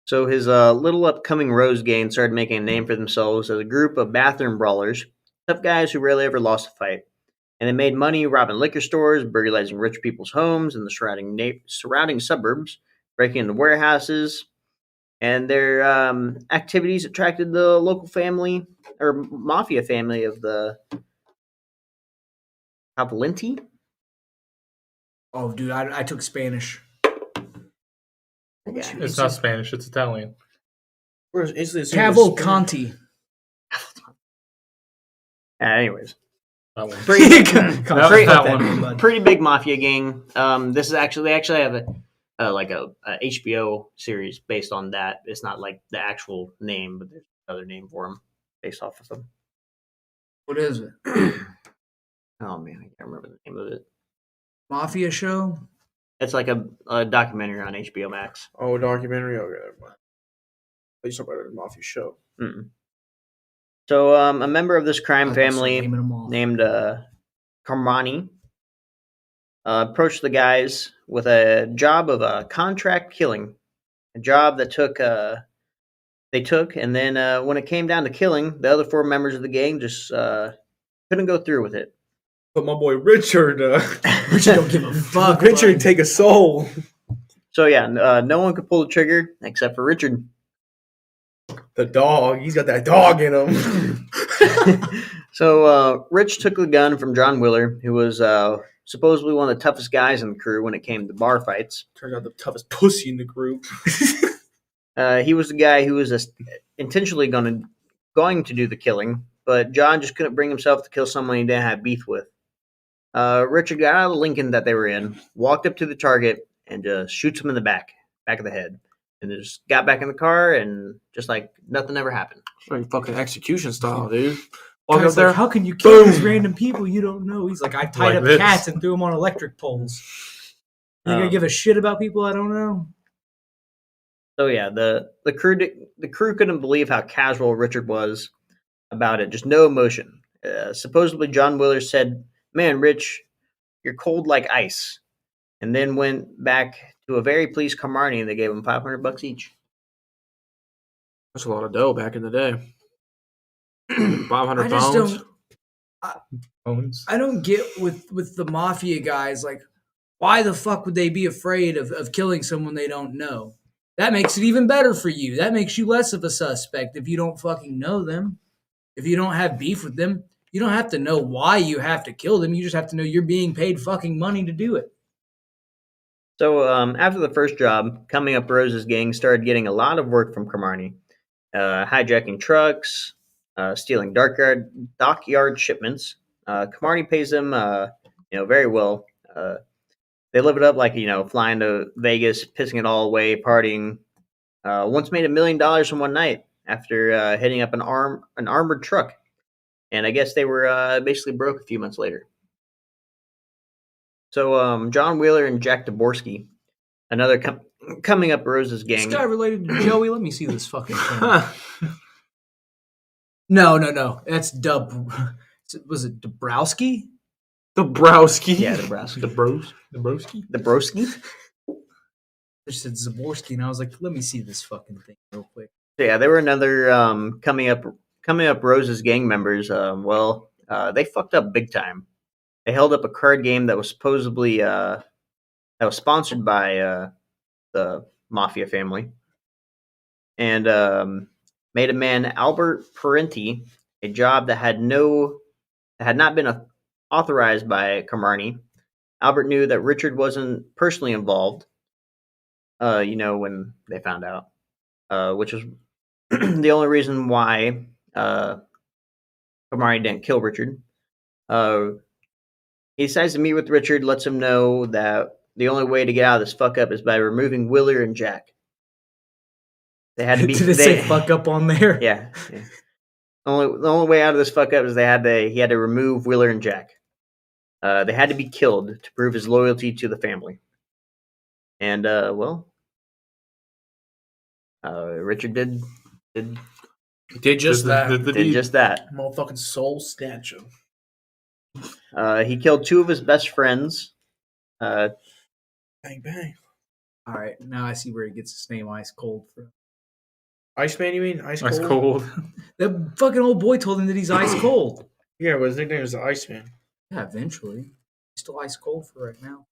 So his little upcoming Rose gang started making a name for themselves as a group of bathroom brawlers, tough guys who rarely ever lost a fight. And they made money robbing liquor stores, burglarizing rich people's homes in the surrounding suburbs, breaking into warehouses. And their activities attracted the local family or mafia family of the Cavalenti. Oh, dude, I took Spanish. Yeah. It's not Spanish. It's Italian. Where's Italy? Cavalcanti. Anyways, That one. Pretty- one. pretty big mafia gang. This is they actually have a HBO series based on that. It's not like the actual name, but there's another name for them based off of them. What is it? Oh man, I can't remember the name of it. Mafia show? It's like a documentary on HBO Max. Oh, documentary. Okay, never mind. I used to talk about a mafia show. Mm-mm. So a member of this crime I was gonna start family naming 'em off. named Carmani approached the guys with a job of contract killing, a job that they took, and then when it came down to killing, the other 4 members of the gang just couldn't go through with it. But my boy Richard. Richard don't give a fuck. Richard bud. take a soul. So yeah, no one could pull the trigger except for Richard. The dog. He's got that dog in him. So Rich took the gun from John Wheeler, who was supposedly one of the toughest guys in the crew when it came to bar fights. Turns out the toughest pussy in the group. He was the guy who was intentionally going to do the killing, but John just couldn't bring himself to kill someone he didn't have beef with. Richard got out of the Lincoln that they were in, walked up to the target, and just shoots him in the back of the head. And just got back in the car, and just like nothing ever happened. Like fucking execution style, dude. Walk Guy's up there. like, how can you kill these random people you don't know? He's like, I tied Like up this. cats and threw them on electric poles. You gonna give a shit about people I don't know? So yeah, the crew couldn't believe how casual Richard was about it. Just no emotion. Supposedly, John Wheeler said, "Man, Rich, you're cold like ice," and then went back to a very pleased Carmani, and they gave him $500 each. That's a lot of dough back in the day. 500 I just pounds. Bones. I don't get with the mafia guys, like, why the fuck would they be afraid of killing someone they don't know? That makes it even better for you. That makes you less of a suspect if you don't fucking know them. If you don't have beef with them, you don't have to know why you have to kill them. You just have to know you're being paid fucking money to do it. So after the first job, Coming Up Rose's gang started getting a lot of work from Carmani, hijacking trucks, stealing dockyard shipments. Carmani pays them, very well. They live it up like flying to Vegas, pissing it all away, partying. Once made $1 million in one night after hitting up an armored truck, and I guess they were basically broke a few months later. So John Wheeler and Jack Dvorsky, another Coming Up Rose's gang. This guy related to Joey? Let me see this fucking thing. No. That's Dub. Was it Dabrowski? The Browski. Yeah, Dabrowski. The broski. The Broski. I just said Zaborski, and I was like, let me see this fucking thing real quick. So yeah, they were another Coming Up Rose's gang members. They fucked up big time. They held up a card game that was supposedly that was sponsored by the mafia family, and made a man, Albert Parenti, a job that had not been authorized by Carmani. Albert knew that Richard wasn't personally involved. When they found out, which was the only reason why Carmani didn't kill Richard. He decides to meet with Richard, lets him know that the only way to get out of this fuck up is by removing Wheeler and Jack. They had to be. Did it say fuck up on there? Yeah. The only way out of this fuck up is he had to remove Wheeler and Jack. They had to be killed to prove his loyalty to the family. And Richard did just that. did just that. Motherfucking soul snatcher. He killed two of his best friends. Bang, bang. All right, now I see where he gets his name Ice Cold from. Iceman, you mean? Ice Cold? Ice cold. That fucking old boy told him that he's ice cold. Yeah, but his nickname is the Iceman. Yeah, eventually. He's still ice cold for right now.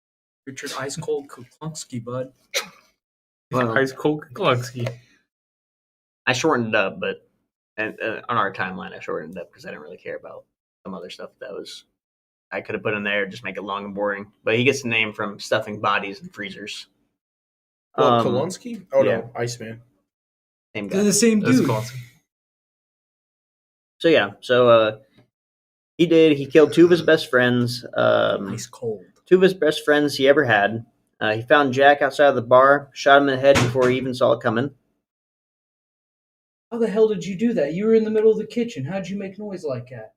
Richard Ice Cold Kuklinski, bud. Well, Ice cold Kuklinski. I shortened it up, but on our timeline, I shortened it up because I didn't really care about some other stuff I could have put in there, just make it long and boring. But he gets the name from stuffing bodies in freezers. Kuklinski? Oh, yeah. no, Iceman. Same guy. They're the same That's dude. Kuklinski. So yeah, he killed two of his best friends. Ice cold. Two of his best friends he ever had. He found Jack outside of the bar, shot him in the head before he even saw it coming. How the hell did you do that? You were in the middle of the kitchen. How'd you make noise like that?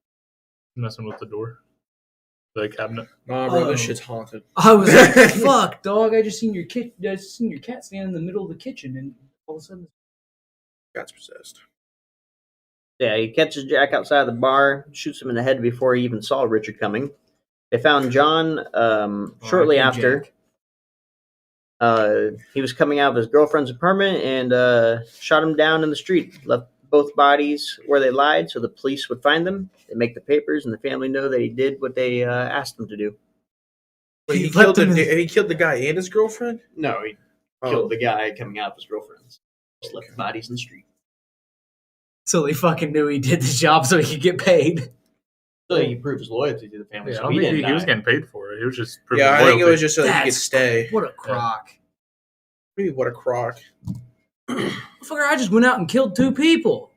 Messing with the door. The cabinet. Nah, bro, Oh. this shit's haunted. I was like, fuck, dog. I just seen your cat standing in the middle of the kitchen, and all of a sudden, Cat's possessed. Yeah, he catches Jack outside the bar, shoots him in the head before he even saw Richard coming. They found John shortly after. He was coming out of his girlfriend's apartment and shot him down in the street. Left both bodies where they lied so the police would find them. They make the papers and the family know that he did what they asked him to do. Wait, He he killed left him he killed the guy and his girlfriend? No, he killed the guy coming out of his girlfriend's. Just left the bodies in the street. so they fucking knew he did the job so he could get paid. So he proved his loyalty to the family. Yeah, I so don't he think didn't he was die. getting paid for it. He was just proving Yeah, I loyalty. think it was just so that he could stay. What a crock. Maybe what a crock. Fucker, I just went out and killed 2 people.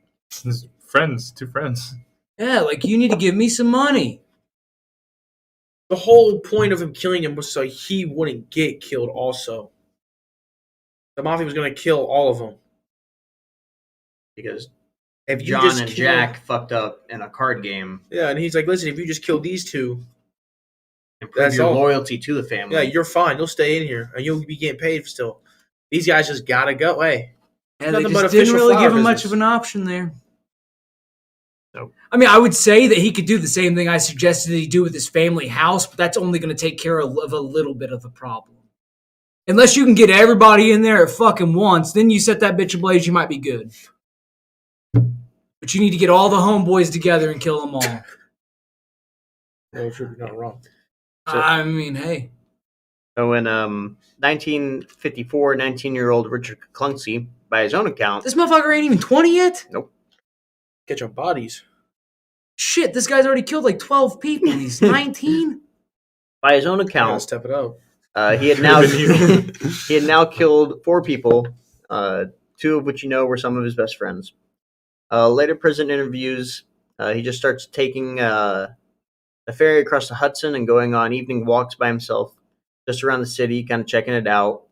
His friends, 2 friends. Yeah, like, you need to give me some money. The whole point of him killing him was so he wouldn't get killed also. The mafia was going to kill all of them. Because If you John just and kill- Jack fucked up in a card game Yeah, and he's like, listen, if you just kill these 2, and prove That's your all. loyalty to the family. yeah, you're fine. You'll stay in here, and you'll be getting paid still. These guys just got to go. Hey, Yeah, Nothing they but just didn't official really flower give him much business. of an option there. Nope. I mean, I would say that he could do the same thing I suggested that he do with his family house, but that's only going to take care of a little bit of the problem. Unless you can get everybody in there at fucking once, then you set that bitch ablaze, you might be good. But you need to get all the homeboys together and kill them all. no, you're not wrong. I mean, hey. So in 1954, 19-year-old Richard Kuklinski, by his own account, This motherfucker ain't even 20 yet? Catch on bodies. Shit, this guy's already killed like 12 people and he's 19? by his own Gotta account, step it up. he had now Could've been he had now killed 4 people, 2 of which were some of his best friends. Later prison interviews, he just starts taking a ferry across the Hudson and going on evening walks by himself, just around the city, kind of checking it out.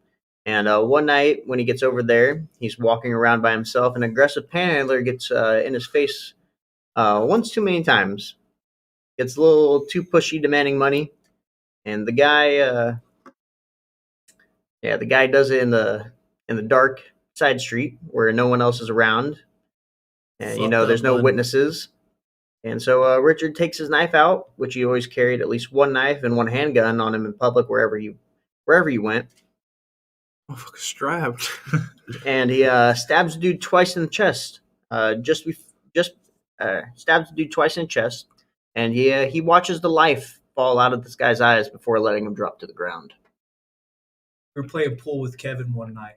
And one night when he gets over there, he's walking around by himself. An aggressive panhandler gets in his face once too many times. Gets a little too pushy, demanding money, and the guy does it in the dark side street where no one else is around. And Fucked there's up, no bud. witnesses. And so Richard takes his knife out, which he always carried at least one knife and one handgun on him in public wherever he went. Motherfucker strapped. And he stabs the dude twice in the chest. Stabs the dude twice in the chest, and he watches the life fall out of this guy's eyes before letting him drop to the ground. We were playing pool with Kevin one night.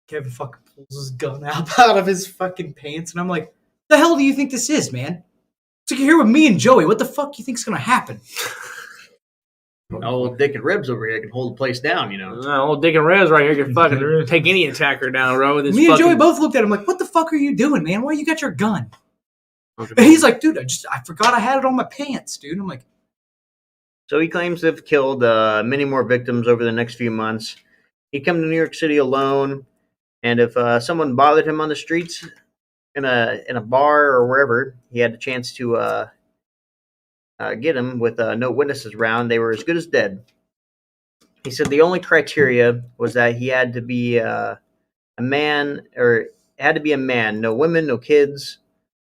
Kevin fucking pulls his gun out of his fucking pants, and I'm like, the hell do you think this is, man? It's like you're here with me and Joey. What the fuck do you think's gonna happen? Old Dick and Ribs over here can hold the place down, Old Dick and Rez right here can fucking take any attacker down, bro. With his Me and Joey fucking- both looked at him like, what the fuck are you doing, man? Why you got your gun? Okay. And he's like, dude, I forgot I had it on my pants, dude. I'm like, So he claims to have killed many more victims over the next few months. He'd come to New York City alone, and if someone bothered him on the streets, in a bar or wherever, he had the chance to get him with no witnesses around. They were as good as dead. He said the only criteria was that he had to be a man, or it had to be a man, no women, no kids.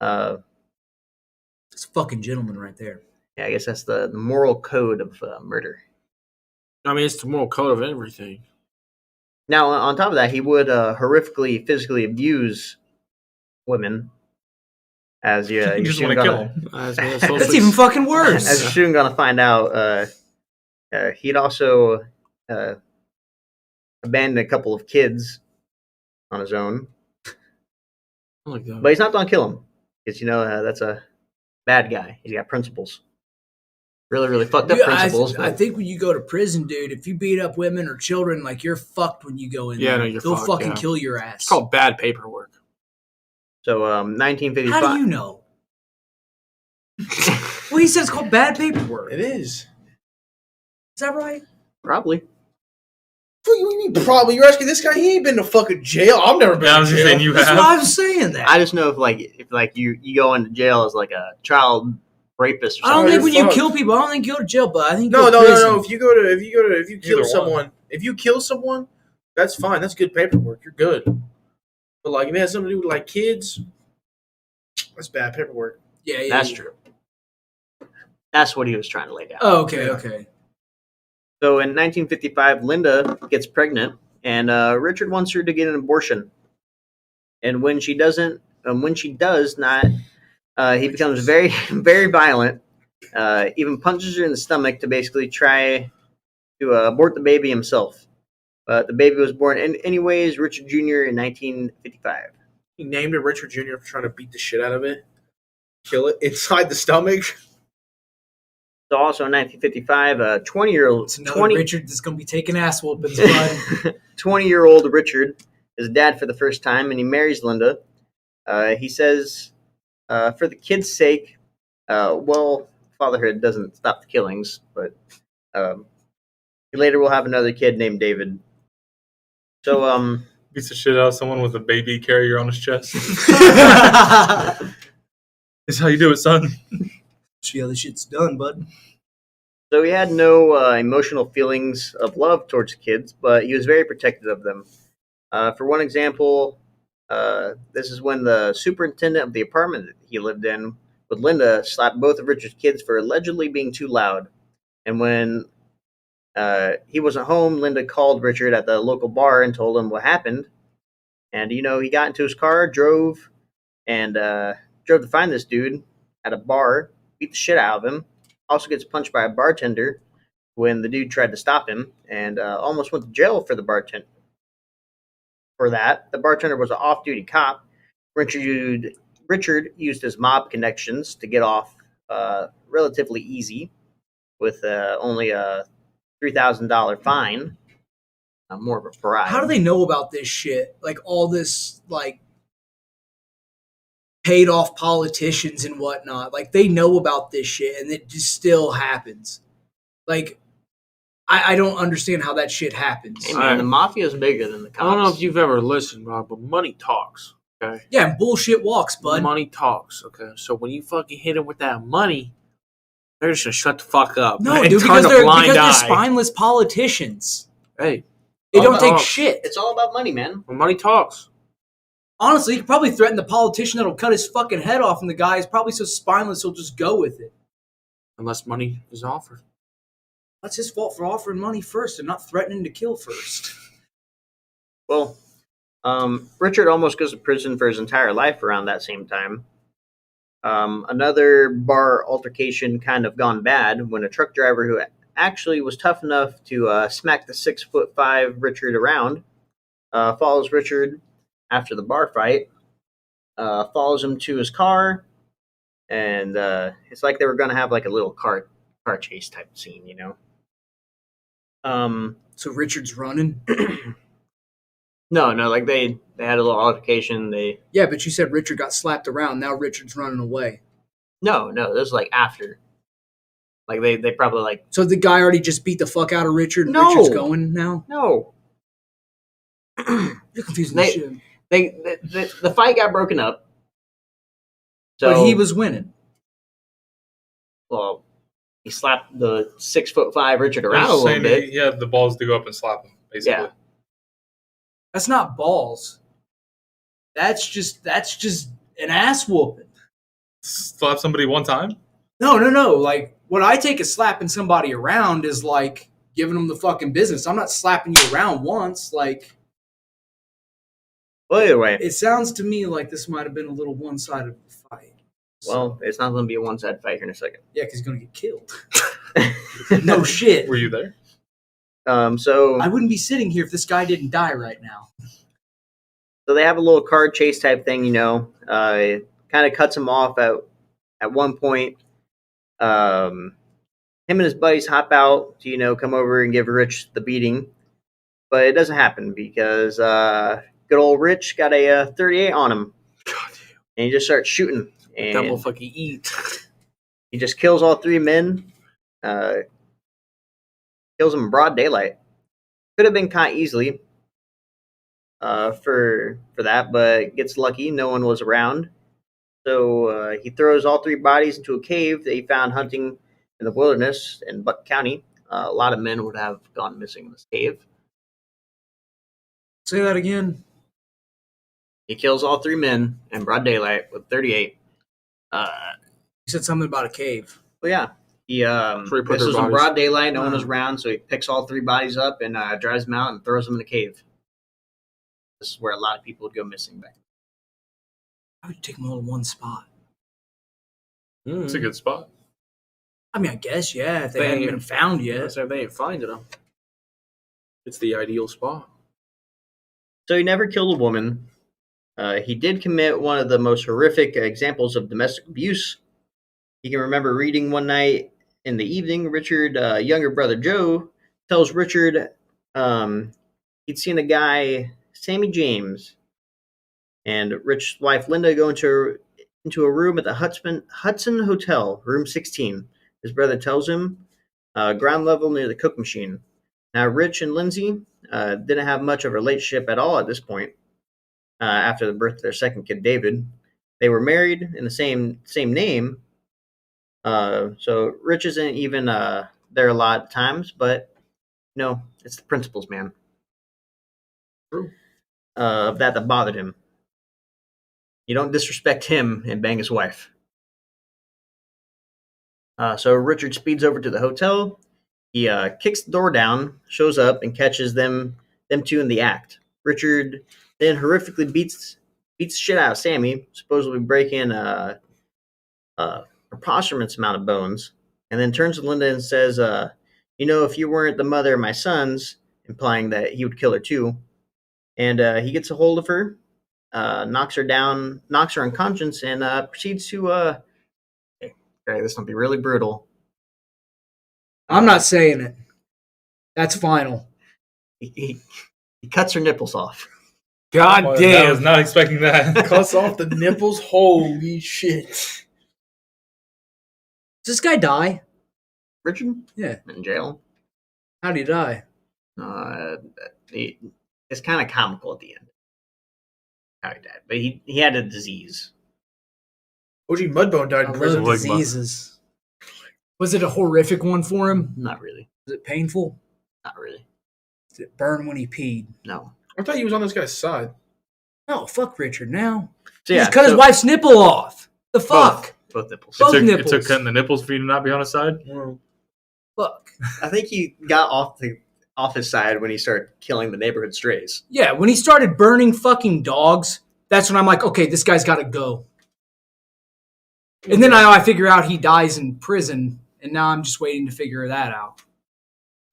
it's a fucking gentleman right there. Yeah, I guess that's the moral code of murder. I mean, it's the moral code of everything. Now, on top of that, he would horrifically, physically abuse women. As you You just soon want to kill gonna- him. That's even fucking worse. As you're soon gonna find out, he'd also abandoned a couple of kids on his own. I like that. But he's not gonna kill him because that's a bad guy. He's got principles. Really, really fucked up Yeah, principles. I but- think when you go to prison, dude, if you beat up women or children, like you're fucked when you go in Yeah, there. no, you're They'll fucked, fucking yeah. kill your ass. It's called bad paperwork. So, 1955. How do you know? Well, he said it's called bad paperwork. It is. Is that right? Probably. What do you mean probably? You're asking this guy? He ain't been to fucking jail. I've never been Yeah, I to was just jail. saying you That's have. what I was saying. That I just know if you go into jail as like a child rapist or I don't something. think when you fucked. kill people, I don't think you go to jail, but I think No, you no, go to no, prison. no. If you kill Either someone, one. if you kill someone, that's fine. That's good paperwork. You're good. But like, if it has something to do with like kids, that's bad paperwork. Yeah, yeah. That's yeah. true. That's what he was trying to lay down. Oh, okay, okay. So in 1955, Linda gets pregnant, and Richard wants her to get an abortion. And when she does not, he becomes very, very violent. Even punches her in the stomach to basically try to abort the baby himself. But the baby was born anyways, Richard Jr. in 1955. He named it Richard Jr. for trying to beat the shit out of it, kill it inside the stomach. So also in 1955, a 20-year-old It's another Richard that's going to be taking ass whoopings, bud. 20-year-old Richard is a dad for the first time, and he marries Linda. He says, for the kid's sake, fatherhood doesn't stop the killings, but he later will have another kid named David. So, Beats the shit out of someone with a baby carrier on his chest. This is how you do it, son. See how this shit's done, bud. So he had no emotional feelings of love towards kids, but he was very protective of them. For one example, this is when the superintendent of the apartment that he lived in with Linda slapped both of Richard's kids for allegedly being too loud. And when he wasn't home, Linda called Richard at the local bar and told him what happened. And, he got into his car, drove to find this dude at a bar, beat the shit out of him. Also gets punched by a bartender when the dude tried to stop him, and almost went to jail for the bartender. For that, the bartender was an off-duty cop. Richard used his mob connections to get off relatively easy with only a $3,000 fine. More of a bribe. How do they know about this shit? Like all this, like paid off politicians and whatnot. Like they know about this shit, and it just still happens. Like I don't understand how that shit happens. Hey man, the mafia is bigger than the cops. I don't know if you've ever listened, Rob, but money talks. Okay. Yeah, and bullshit walks, bud. Money talks. Okay. So when you fucking hit them with that money, they're just gonna shut the fuck up. No, and dude, turn because a they're blind eye. spineless politicians. Hey, They all don't take about- shit. It's all about money, man. when money talks. Honestly, you could probably threaten the politician that'll cut his fucking head off, and the guy is probably so spineless he'll just go with it. Unless money is offered. That's his fault for offering money first and not threatening to kill first. Well, Richard almost goes to prison for his entire life around that same time. Another bar altercation kind of gone bad when a truck driver who actually was tough enough to smack the 6'5" Richard around follows Richard after the bar fight, follows him to his car, and it's like they were going to have like a little car chase type scene, So Richard's running? No, like they had a little altercation. Yeah, but you said Richard got slapped around. Now Richard's running away. No, this is like after. Like they probably like So the guy already just beat the fuck out of Richard and No. Richard's going now? no. You're confusing the shit. The fight got broken up. So But he was winning. well, he slapped the 6'5" Richard They're around a just little saying bit. he had the balls to go up and slap him, basically. Yeah. That's not balls. That's just an ass whooping. Slap somebody one time? No. Like, what I take as slapping somebody around is like giving them the fucking business. I'm not slapping you around once. Like, Well, either way, it sounds to me like this might have been a little one-sided fight. well, it's not going to be a one-sided fight here in a second. Yeah, because he's going to get killed. No shit. Were you there? So I wouldn't be sitting here if this guy didn't die right now. So they have a little car chase type thing, It kind of cuts him off at one point. Him and his buddies hop out to, come over and give Rich the beating. But it doesn't happen because good old Rich got a 38 on him. And he just starts shooting. That And motherfucking eat. he just kills all three men. Kills them in broad daylight. Could have been caught easily for that, but gets lucky. No one was around. So he throws all three bodies into a cave that he found hunting in the wilderness in Buck County. A lot of men would have gone missing in this cave. Say that again. He kills all three men in broad daylight with 38. You said something about a cave. Well, yeah. He where he put this their was in bodies. broad daylight. No one was around, so he picks all three bodies up and drives them out and throws them in a cave. This is where a lot of people would go missing back. I would take them all in one spot. It's a good spot. I mean, I guess, yeah, if they hadn't been found yet. That's if they ain't finding them. It's the ideal spot. So he never killed a woman. He did commit one of the most horrific examples of domestic abuse. He can remember reading one night in the evening, Richard, younger brother Joe, tells Richard he'd seen a guy, Sammy James, and Rich's wife Linda go into a room at the Hudson Hotel, room 16. His brother tells him, ground level near the cook machine. Now, Rich and Lindsay didn't have much of a relationship at all at this point. After the birth of their second kid, David, they were married in the same name. So Rich isn't even there a lot of times, but it's the principles, man. True. That bothered him. You don't disrespect him and bang his wife. So Richard speeds over to the hotel. He kicks the door down, shows up, and catches them two in the act. Richard then horrifically beats the shit out of Sammy, supposedly breaking a preposterous amount of bones, and then turns to Linda and says, if you weren't the mother of my sons, implying that he would kill her too. And he gets a hold of her, knocks her unconscious, and proceeds to, okay, this will be really brutal. I'm not saying it. That's final. He cuts her nipples off. God I was damn. not expecting that. Cuts off the nipples. Holy shit. Does this guy die? Richard? Yeah. In jail. How'd he die? It's kind of comical at the end how he died, but he had a disease. OG Mudbone died I in prison. love diseases. Was it a horrific one for him? Not really. Was it painful? Not really. Did it burn when he peed? No. I thought he was on this guy's side. No, fuck Richard now. So He just cut his wife's nipple off. The fuck? Both nipples. Both It nipples. took cutting the nipples for you to not be on his side. Fuck. I think he got off his side when he started killing the neighborhood strays. Yeah, when he started burning fucking dogs, that's when I'm like, okay, this guy's got to go. And then I figure out he dies in prison, and now I'm just waiting to figure that out.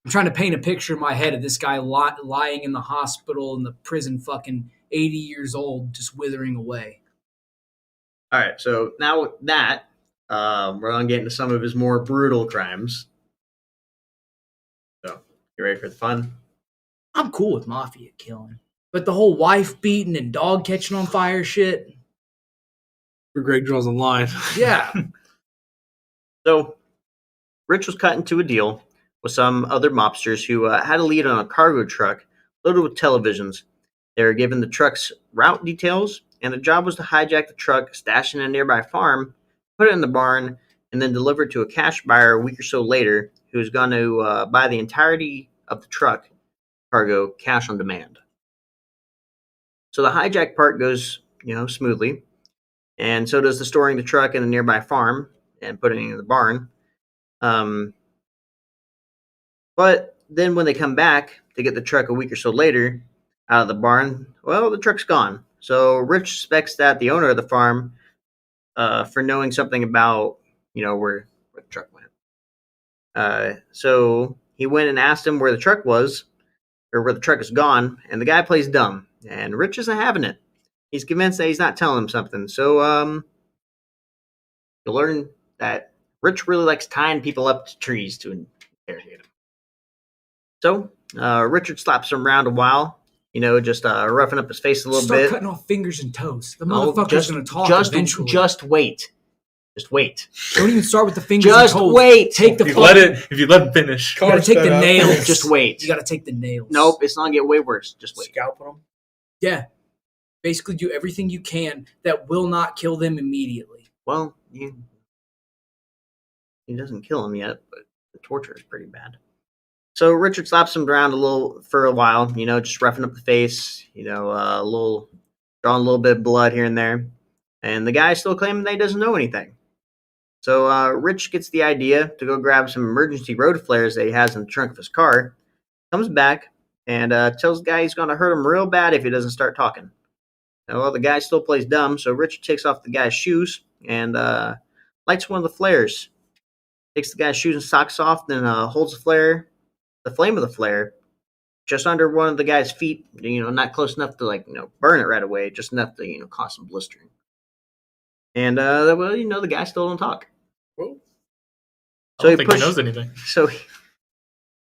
I'm trying to paint a picture in my head of this guy lying in the hospital in the prison, fucking 80 years old, just withering away. All right, so now with that, we're going to get into some of his more brutal crimes. So, you ready for the fun? I'm cool with mafia killing, but the whole wife beating and dog catching on fire shit, Where Greg draws a line. yeah. So, Rich was cut into a deal with some other mobsters who had a lead on a cargo truck loaded with televisions. They were given the truck's route details, and the job was to hijack the truck, stash it in a nearby farm, put it in the barn, and then deliver it to a cash buyer a week or so later who was going to buy the entirety of the truck cargo cash on demand. So the hijack part goes, smoothly, and so does the storing the truck in a nearby farm and putting it in the barn. But then when they come back to get the truck a week or so later out of the barn, well, the truck's gone. So Rich suspects that the owner of the farm, for knowing something about, where the truck went. So he went and asked him where the truck was, or where the truck is gone, and the guy plays dumb. And Rich isn't having it. He's convinced that he's not telling him something. So you'll learn that Rich really likes tying people up to trees to interrogate him. So Richard slaps him around a while, just roughing up his face a little Start bit. cutting off fingers and toes. The No, motherfucker's going to talk eventually. Just wait. Just wait. Don't even start with the fingers Just and toes. wait. Take the If you let it finish. You got to take the nails. Just wait. You got to take the nails. Nope, it's not going to get way worse. Just wait. Scalping him. Yeah. Basically do everything you can that will not kill them immediately. Well, he doesn't kill him yet, but the torture is pretty bad. So Richard slaps him around for a while, just roughing up the face, drawing a little bit of blood here and there. And the guy's still claiming that he doesn't know anything. So Rich gets the idea to go grab some emergency road flares that he has in the trunk of his car, comes back, and tells the guy he's going to hurt him real bad if he doesn't start talking. Well, the guy still plays dumb, so Richard takes off the guy's shoes and lights one of the flares. Takes the guy's shoes and socks off, then holds the flame of the flare, just under one of the guy's feet, not close enough to burn it right away, just enough to cause some blistering. And the guy still don't talk. Whoa. I don't think he knows anything. So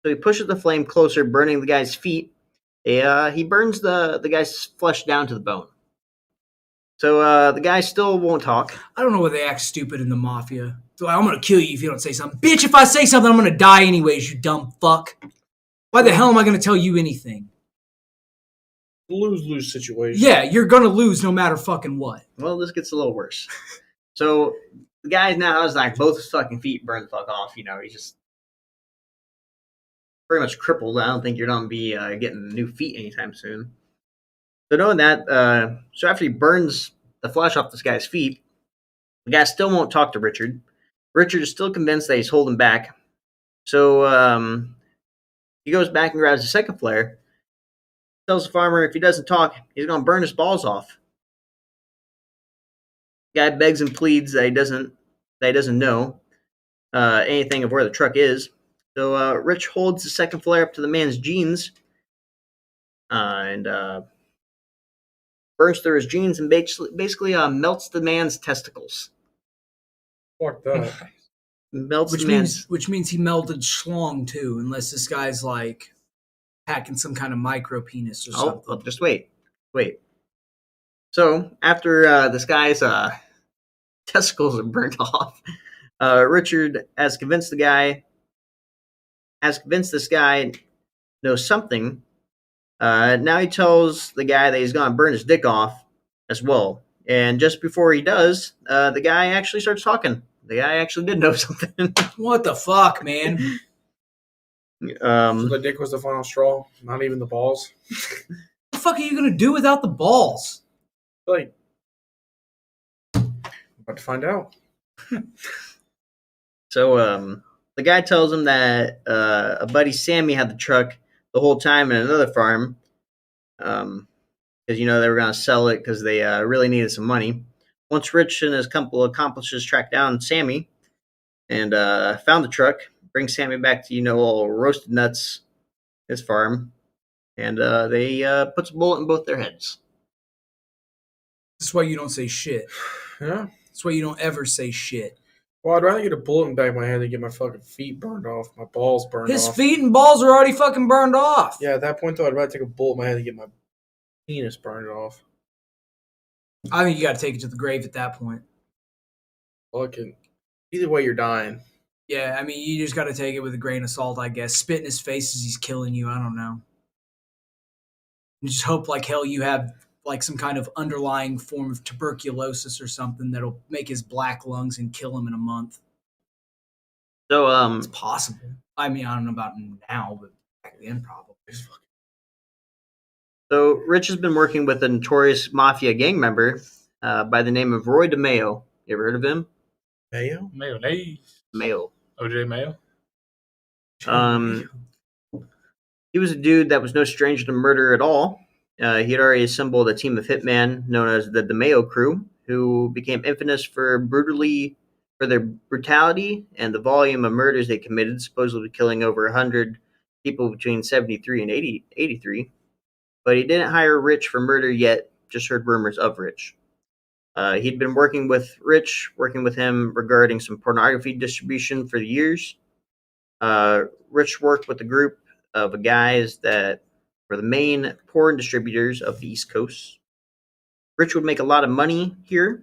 he pushes the flame closer, burning the guy's feet. He burns the guy's flesh down to the bone. So the guy still won't talk. I don't know why they act stupid in the mafia. So I'm gonna kill you if you don't say something. Bitch, if I say something, I'm gonna die anyways, you dumb fuck. Why the hell am I gonna tell you anything? Lose-lose situation. Yeah, you're gonna lose no matter fucking what. Well, this gets a little worse. So the guy now has like both his fucking feet burned the fuck off. You know, he's just pretty much crippled. I don't think you're gonna be getting new feet anytime soon. So knowing that, so after he burns the flesh off this guy's feet, the guy still won't talk to Richard. Richard is still convinced that he's holding back. So he goes back and grabs the second flare. Tells the farmer if he doesn't talk, he's going to burn his balls off. The guy begs and pleads that he doesn't know anything of where the truck is. So Rich holds the second flare up to the man's jeans and burns through his jeans and basically melts the man's testicles. Fuck that. Which means he melted schlong too, unless this guy's like packing some kind of micro penis or something. Oh, just wait. So after this guy's testicles are burnt off, Richard has convinced this guy knows something. Now he tells the guy that he's going to burn his dick off as well. And just before he does, the guy actually starts talking. The guy actually did know something. What the fuck, man? So the dick was the final straw, not even the balls. What the fuck are you gonna do without the balls? Like, about to find out. So the guy tells him that a buddy Sammy had the truck the whole time in another farm, because they were going to sell it because they really needed some money. Once Rich and his couple of accomplices tracked down Sammy and found the truck, bring Sammy back to all roasted nuts, his farm, and they puts a bullet in both their heads. That's why you don't say shit. Yeah. That's why you don't ever say shit. Well, I'd rather get a bullet in the back of my head than get my fucking feet burned off, my balls burned off. His feet and balls are already fucking burned off. Yeah, at that point, though, I'd rather take a bullet in my head than get my penis burned off. I think you got to take it to the grave at that point. Fucking. Either way, you're dying. Yeah, I mean, you just got to take it with a grain of salt, I guess. Spit in his face as he's killing you. I don't know. And just hope like hell you have like some kind of underlying form of tuberculosis or something that'll make his black lungs and kill him in a month. So It's possible. I mean, I don't know about now, but back then probably. So Rich has been working with a notorious mafia gang member by the name of Roy DeMayo. You ever heard of him? Mayo? Mayonnaise. Mayo. OJ Mayo. He was a dude that was no stranger to murder at all. He had already assembled a team of hitmen known as the DeMayo Crew, who became infamous for their brutality and the volume of murders they committed, supposedly killing over 100 people between 73 and 83. But he didn't hire Rich for murder yet, just heard rumors of Rich. He'd been working with him regarding some pornography distribution for years. Rich worked with a group of guys that were the main porn distributors of the East Coast. Rich would make a lot of money here.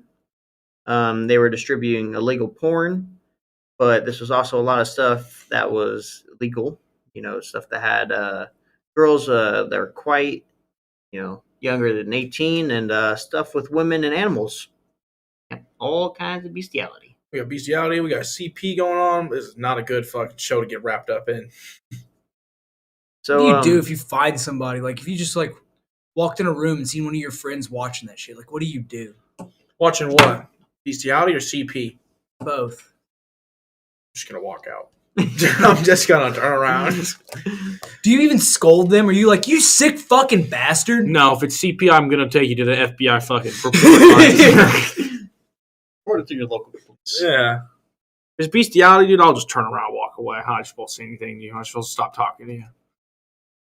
They were distributing illegal porn, but this was also a lot of stuff that was legal. Stuff that had girls that were quite, younger than 18, and stuff with women and animals. All kinds of bestiality. We got bestiality. We got CP going on. This is not a good fucking show to get wrapped up in. So What do you do if you find somebody? Like, if you just, like, walked in a room and seen one of your friends watching that shit, like, what do you do? Watching what? Bestiality or CP? Both. I'm just going to walk out. I'm just going to turn around. Do you even scold them? Are you like, you sick fucking bastard? No, if it's CP, I'm going to take you to the FBI fucking report. Report it to your local police. Yeah. If it's bestiality, dude, I'll just turn around and walk away. I'm not supposed to say anything to you. I'm supposed to stop talking to you.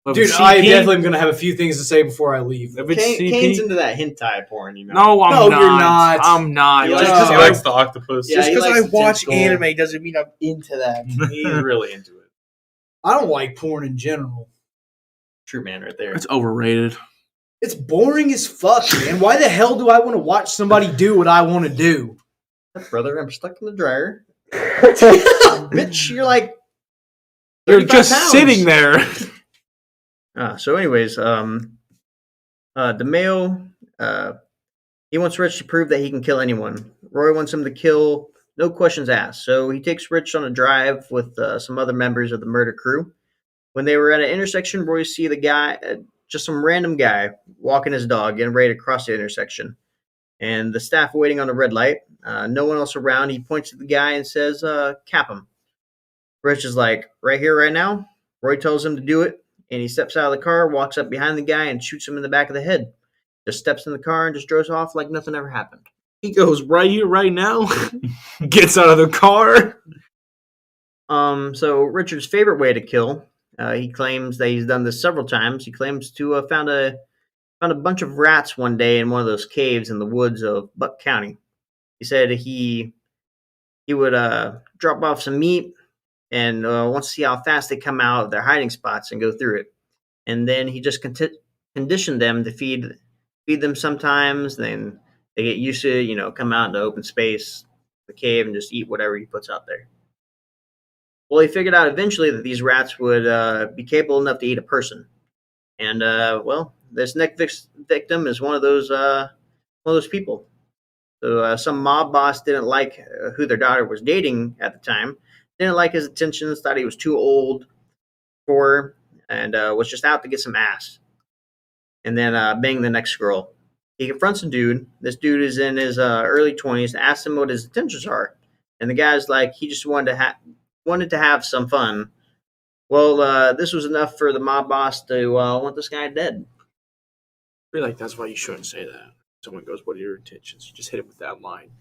But Dude, with I CP definitely am going to have a few things to say before I leave. If it's Kane's CP, into that hentai porn, you know. No, I'm No, not. you're not. I'm not. He Just likes- 'cause he No. likes the octopus. Yeah, Just he because likes I the watch tentacle. anime doesn't mean I'm into that. He's really into it. I don't like porn in general. True man right there. it's overrated. It's boring as fuck, man. Why the hell do I want to watch somebody do what I want to do? Brother, I'm stuck in the dryer. Bitch, you're like You're 35 just pounds. sitting there. So anyways, DeMeo, he wants Rich to prove that he can kill anyone. Roy wants him to kill, no questions asked. So he takes Rich on a drive with some other members of the murder crew. When they were at an intersection, Roy see the guy, just some random guy, walking his dog, getting ready to cross the intersection. And the staff waiting on the red light. No one else around. He points at the guy and says, cap him. Rich is like, right here, right now? Roy tells him to do it. And he steps out of the car, walks up behind the guy, and shoots him in the back of the head. Just steps in the car and just drives off like nothing ever happened. He goes right here, right now. Gets out of the car. So Richard's favorite way to kill, he claims that he's done this several times. He claims to have found a bunch of rats one day in one of those caves in the woods of Buck County. He said he would drop off some meat and wants to see how fast they come out of their hiding spots and go through it. And then he just conditioned them to feed them sometimes. Then they get used to it, come out into open space, the cave, and just eat whatever he puts out there. Well, he figured out eventually that these rats would be capable enough to eat a person. And, this next victim is one of those people. So some mob boss didn't like who their daughter was dating at the time, didn't like his attentions, thought he was too old for her, and was just out to get some ass. And then bang the next girl. He confronts a dude. This dude is in his early 20s, asks him what his intentions are. And the guy's like, he just wanted to have some fun. Well, this was enough for the mob boss to want this guy dead. I feel like that's why you shouldn't say that. Someone goes, what are your intentions? You just hit him with that line.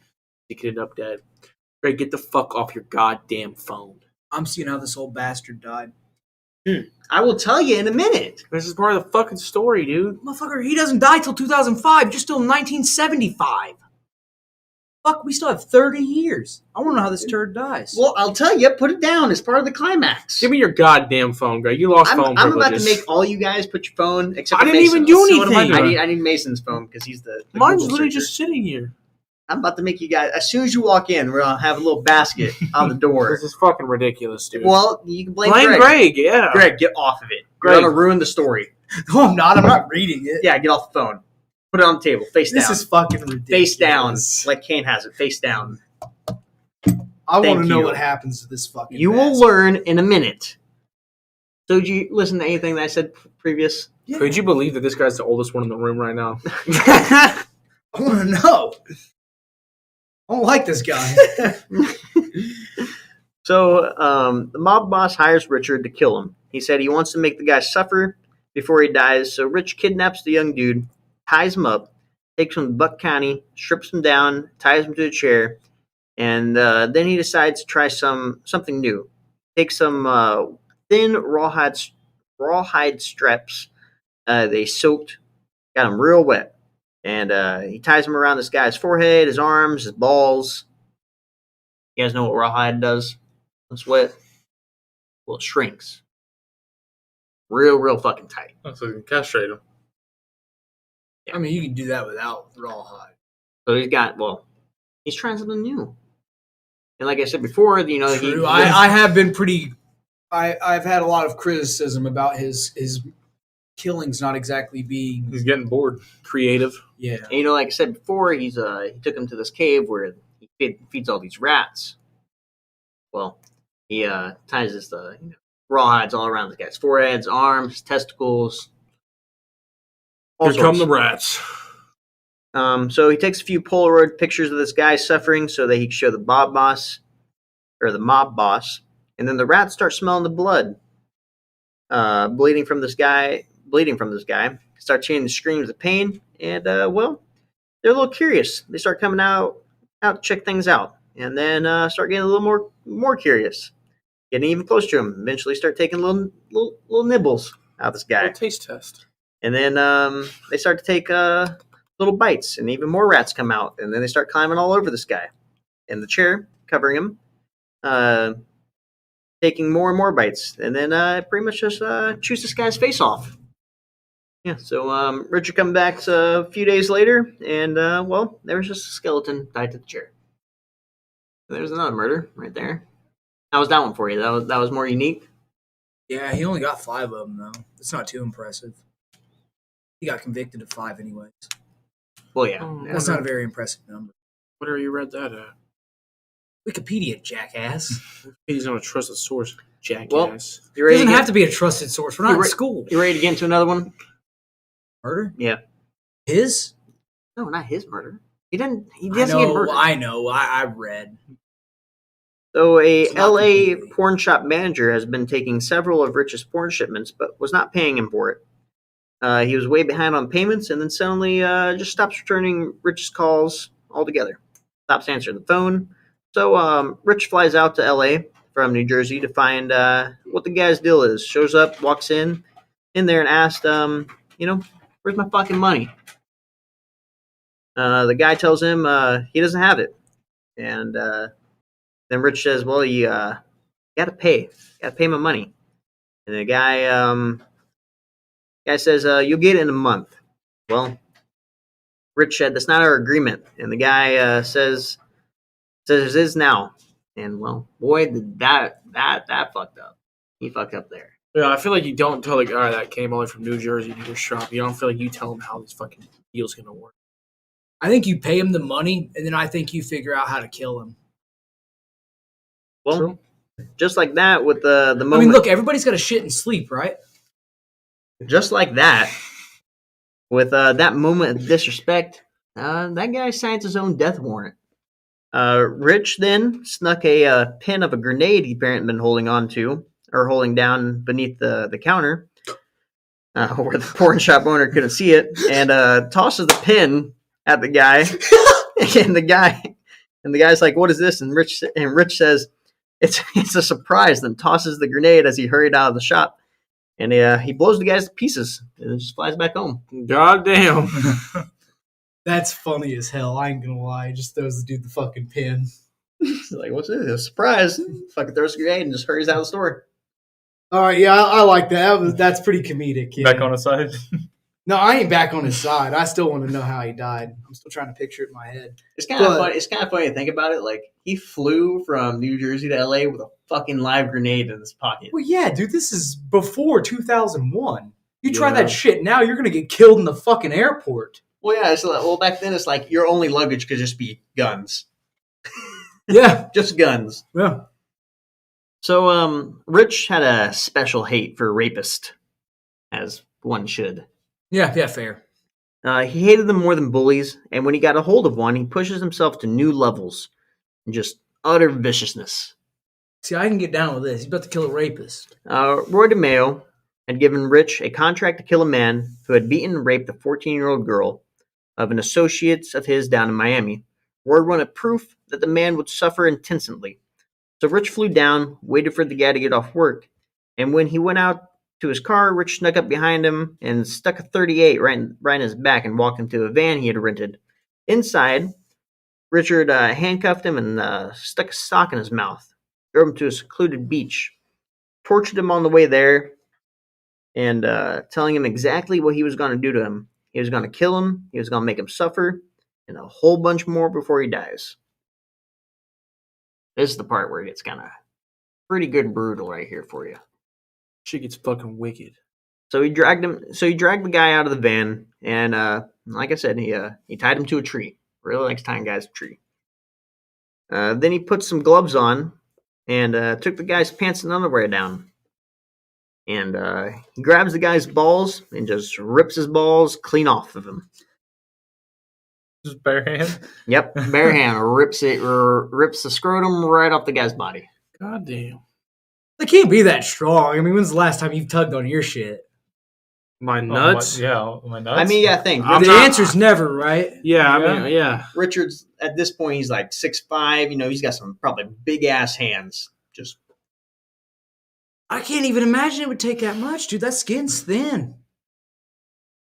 You could end up dead. Greg, get the fuck off your goddamn phone. I'm seeing how this old bastard died. I will tell you in a minute. This is part of the fucking story, dude. Motherfucker, he doesn't die till 2005. You're still in 1975. Fuck, we still have 30 years. I want to know how this turd dies. Well, I'll tell you. Put it down. It's part of the climax. Give me your goddamn phone, Greg. You lost phone I'm about privileges. to make all you guys put your phone. Except I for didn't even Mason. do So what am I anything. doing? I need Mason's phone because he's the Mine's Google literally searcher. just sitting here. I'm about to make you guys. As soon as you walk in, we're gonna have a little basket on the door. This is fucking ridiculous, dude. Well, you can blame Blame Greg, yeah. Greg, get off of it. Greg. You're gonna ruin the story. No, I'm not. I'm not reading it. Yeah, get off the phone. Put it on the table, face This down. is fucking ridiculous. Face down, like Kane has it. Face down. I want Thank to know you. what happens to this fucking You will bastard. learn in a minute. So did you listen to anything that I said previous? Yeah. Could you believe that this guy's the oldest one in the room right now? I want to know. I don't like this guy. So the mob boss hires Richard to kill him. He said he wants to make the guy suffer before he dies. So Rich kidnaps the young dude, ties him up, takes him to Buck County, strips him down, ties him to a chair, and then he decides to try something new. Takes some thin rawhide strips. They soaked, got them real wet, and he ties them around this guy's forehead, his arms, his balls. You guys know what rawhide does? It's wet. Well, it shrinks. Real fucking tight. Oh, so you can castrate him. I mean, you can do that without rawhide. So he's trying something new. And like I said before, True. I have been pretty. I've had a lot of criticism about his killings not exactly being. He's getting bored. Creative. Yeah. And, like I said before, he took him to this cave where he feeds all these rats. Well, he ties this rawhides all around this guy's foreheads, arms, testicles. Here come the rats. So he takes a few Polaroid pictures of this guy suffering so that he can show the mob boss, and then the rats start smelling the blood, bleeding from this guy. Start hearing the screams of pain, and they're a little curious. They start coming out to check things out, and then start getting a little more curious, getting even closer to him. Eventually, start taking little nibbles out of this guy. A taste test. And then they start to take little bites, and even more rats come out, and then they start climbing all over this guy in the chair, covering him, taking more and more bites, and then pretty much just chews this guy's face off. Yeah, so Richard comes back a few days later, and well, there was just a skeleton tied to the chair. There's another murder right there. How was that one for you? That was more unique. Yeah, he only got 5 of them though. It's not too impressive. He got convicted of 5 anyways. Well, yeah. Oh, That's not a very impressive number. Where you read that at? Wikipedia, jackass. He's not a trusted source, jackass. Well, you It ready doesn't to have to be a trusted source. We're not in school. You ready to get into another one? Murder? Yeah. His? No, not his murder. He doesn't I get murdered. know. I read. So a It's not L.A. completely. porn shop manager has been taking several of Rich's porn shipments, but was not paying him for it. He was way behind on payments, and then suddenly just stops returning Rich's calls altogether. Stops answering the phone. So Rich flies out to L.A. from New Jersey to find what the guy's deal is. Shows up, walks in there, and asks, where's my fucking money? The guy tells him he doesn't have it, and then Rich says, "Well, you gotta pay my money." And the guy says, "You'll get it in a month." Well, Rich said, "That's not our agreement," and the guy says it is now. And well, boy, did that fucked up. He fucked up there. Yeah, I feel like you don't tell the guy that came all the way from New Jersey to your shop. You don't feel like you tell him how this fucking deal's gonna work. I think you pay him the money, and then I think you figure out how to kill him. Well, True. just like that with the moment. I mean, look, everybody's got to shit and sleep, right? Just like that, with that moment of disrespect, that guy signs his own death warrant. Rich then snuck a pin of a grenade he apparently been holding down beneath the counter, where the porn shop owner couldn't see it, and tosses the pin at the guy, and the guy's like, "What is this?" And Rich says, "It's a surprise." Then tosses the grenade as he hurried out of the shop, and he blows the guys to pieces and just flies back home. God damn. That's funny as hell. I ain't gonna lie. He just throws the dude the fucking pin. He's like, "What's this? A surprise!" Fucking throws a grenade and just hurries out of the store. All right, yeah, I like that. That's pretty comedic. Yeah. Back on his side. No, I ain't back on his side. I still want to know how he died. I'm still trying to picture it in my head. It's kind of But- funny. It's kind of funny to think about it. Like, he flew from New Jersey to LA with a fucking live grenade in his pocket. Well, yeah, dude, this is before 2001. You try Yeah. that shit now, you're gonna get killed in the fucking airport. Well, yeah. It's like, back then it's like your only luggage could just be guns, Yeah, just guns. yeah. So, Rich had a special hate for rapists, as one should. Yeah, fair. He hated them more than bullies, and when he got a hold of one, he pushes himself to new levels, and just utter viciousness. See, I can get down with this. He's about to kill a rapist. Roy DeMeo had given Rich a contract to kill a man who had beaten and raped a 14-year-old girl of an associate of his down in Miami. Word wanted proof that the man would suffer intensely. So Rich flew down, waited for the guy to get off work, and when he went out to his car, Rich snuck up behind him and stuck a .38 right in his back and walked him to a van he had rented. Inside, Richard handcuffed him and stuck a sock in his mouth, drove him to a secluded beach, tortured him on the way there, and telling him exactly what he was going to do to him. He was going to kill him, he was going to make him suffer, and a whole bunch more before he dies. This is the part where it gets kind of pretty good brutal right here for you. Shit gets fucking wicked. So he dragged the guy out of the van, and like I said, he tied him to a tree. Really likes tying guys to a tree. Then he put some gloves on and took the guy's pants and underwear down. And he grabs the guy's balls and just rips his balls clean off of him. Just bare hand. Yep, bare hand rips the scrotum right off the guy's body. God damn. They can't be that strong. I mean, when's the last time you've tugged on your shit? My nuts? My nuts. I mean, yeah, think. I'm the not- answer's never, right? Yeah, Yeah. I mean, yeah. Richard's at this point, he's like 6'5". You know, he's got some probably big ass hands. Just I can't even imagine it would take that much, dude. That skin's thin.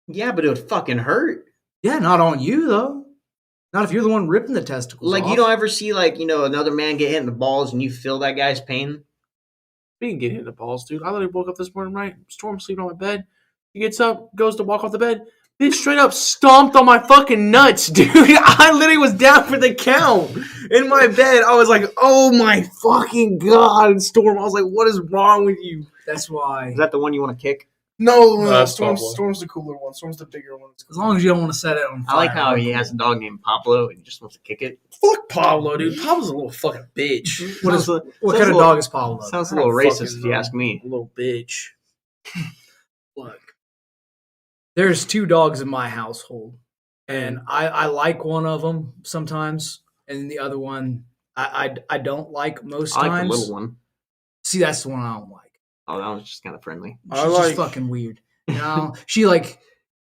Yeah, but it would fucking hurt. Yeah, not on you though. Not if you're the one ripping the testicles Like off. you don't ever see another man get hit in the balls and you feel that guy's pain. We can get hit in the balls, dude. I literally woke up this morning, right? Storm sleeping on my bed. He gets up, goes to walk off the bed. Bitch straight up stomped on my fucking nuts, dude. I literally was down for the count. In my bed, I was like, oh my fucking God, Storm. I was like, what is wrong with you? That's why. Is that the one you want to kick? No, That's Storm's the cooler one. Storm's the bigger one. As long as you don't want to set it on fire. I like how he has a dog named Pablo and he just wants to kick it. Fuck Pablo, dude. Pablo's a little fucking bitch. What kind of dog is Pablo? Sounds a I little don't racist fucking if you know. ask me. A little bitch. Look, there's 2 dogs in my household, and I like one of them sometimes, and the other one I don't like most I times. like the little one. See, that's the one I don't like. Oh, that was just kind of friendly. She's I just like- fucking weird. You know, she'll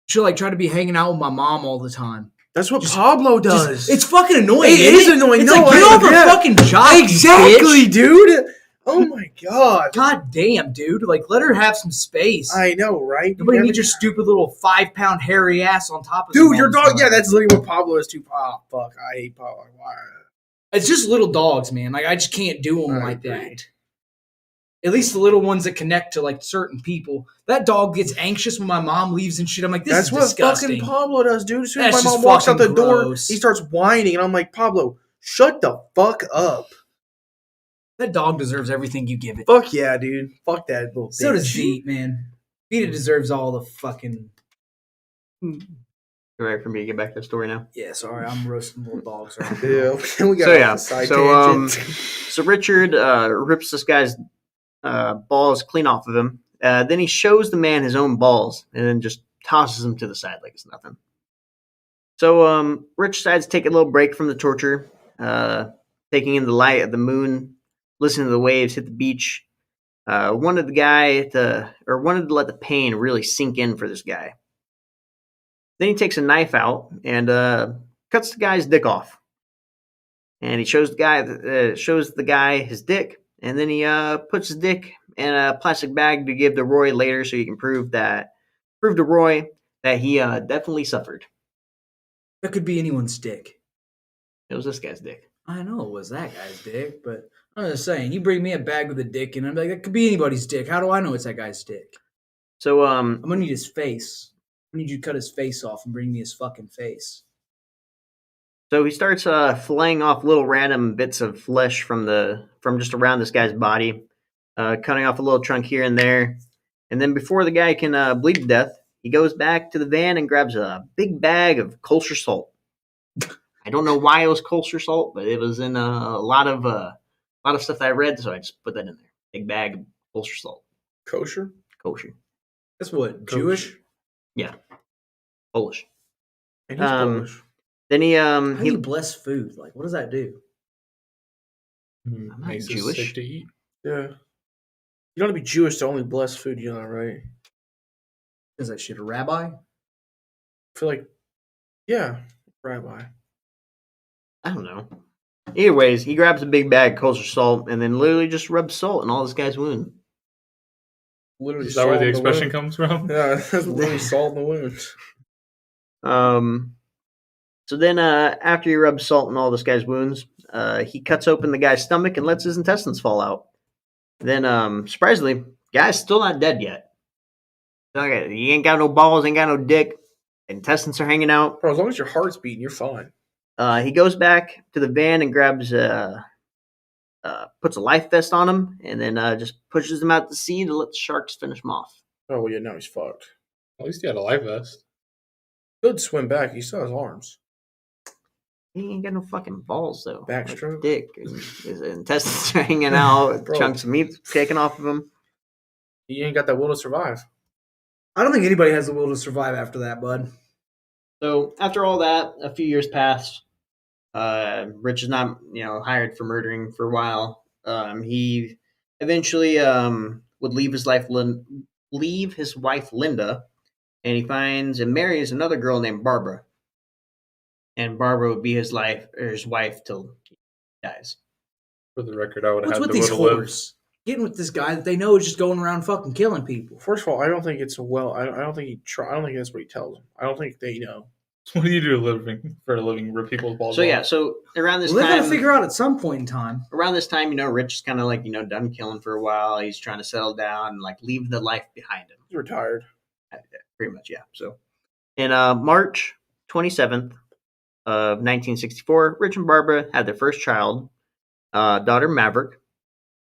try to be hanging out with my mom all the time. That's what Pablo does. It's fucking annoying. It is annoying. It's No, like, get I- off her yeah. fucking job, you exactly, bitch. dude. Oh my God. God damn, dude. Like, let her have some space. I know, right? Nobody You needs never- your stupid little 5-pound hairy ass on top of Dude, them your all the dog. time. Yeah, that's literally what Pablo is too. Oh, fuck. I hate Pablo. Why? It's just little dogs, man. Like, I just can't do them I like agree. that. At least the little ones that connect to, like, certain people. That dog gets anxious when my mom leaves and shit. I'm like, this That's is what disgusting. fucking Pablo does, dude. As soon as That's my just mom walks out the fucking door, gross. he starts whining, and I'm like, Pablo, shut the fuck up. That dog deserves everything you give it. Fuck yeah, dude. Fuck that little. So does bitch. Pete, man. Vita deserves all the fucking... You ready for me to get back to the story now? Yeah, sorry, I'm roasting little dogs right now. Yeah, we got So, off yeah. the side So, tangent. So Richard rips this guy's balls clean off of him. Then he shows the man his own balls and then just tosses them to the side like it's nothing. So Rich decides to take a little break from the torture, taking in the light of the moon, listening to the waves hit the beach. Wanted to let the pain really sink in for this guy. Then he takes a knife out and cuts the guy's dick off. And he shows the guy his dick, and then he puts his dick in a plastic bag to give to Roy later, so he can prove to Roy that he definitely suffered. That could be anyone's dick. It was this guy's dick. I know it was that guy's dick, but I'm just saying, you bring me a bag with a dick, and I'm like, that could be anybody's dick. How do I know it's that guy's dick? So I'm gonna need his face. I need you to cut his face off and bring me his fucking face. So he starts filleting off little random bits of flesh from just around this guy's body, cutting off a little chunk here and there, and then before the guy can bleed to death, he goes back to the van and grabs a big bag of kosher salt. I don't know why it was kosher salt, but it was in a lot of stuff that I read, so I just put that in there. Big bag of kosher salt, Kosher? kosher, That's what, Kosher. Jewish? Polish. And he's Polish. Then he How do you bless food? Like, what does that do? not Makes us Jewish. sick to eat. Yeah. You don't have to be Jewish to only bless food, you know that, right? Is that shit a rabbi? I feel like, yeah, rabbi. I don't know. Either ways, he grabs a big bag of kosher salt and then literally just rubs salt in all this guy's wound. Literally Is that where salt the in expression wound. comes from? Yeah, that's literally salt in the wound. So then after he rubs salt in all this guy's wounds, he cuts open the guy's stomach and lets his intestines fall out. Then, surprisingly, guy's still not dead yet. Okay, he ain't got no balls, ain't got no dick. Intestines are hanging out. Bro, as long as your heart's beating, you're fine. He goes back to the van and grabs, puts a life vest on him, and then just pushes him out to sea to let the sharks finish him off. Oh, well, yeah, now he's fucked. At least he had a life vest. Could swim back. He still has arms. He ain't got no fucking balls though. Backstroke? Like dick. And his intestines are hanging out. Bro. Chunks of meat taken off of him. He ain't got that will to survive. I don't think anybody has the will to survive after that, bud. So after all that, a few years pass. Rich is not, hired for murdering for a while. He eventually would leave his wife Linda, and he finds and marries another girl named Barbara. And Barbara would be his wife till he dies. For the record, I would have What's had with the these will to live. whores? getting with this guy that they know is just going around fucking killing people? First of all, I don't think it's a well. I don't think he try. I don't think that's what he tells them. I don't think they know. What do you do for a living? Rip people's balls So off? yeah, so around this Well, they time, gotta figure out at some point in time. around this time, Rich is kind of like done killing for a while. He's trying to settle down and like leave the life behind him. He's retired. Pretty much, yeah. So in March 27th of 1964, Rich and Barbara had their first child, daughter Maverick,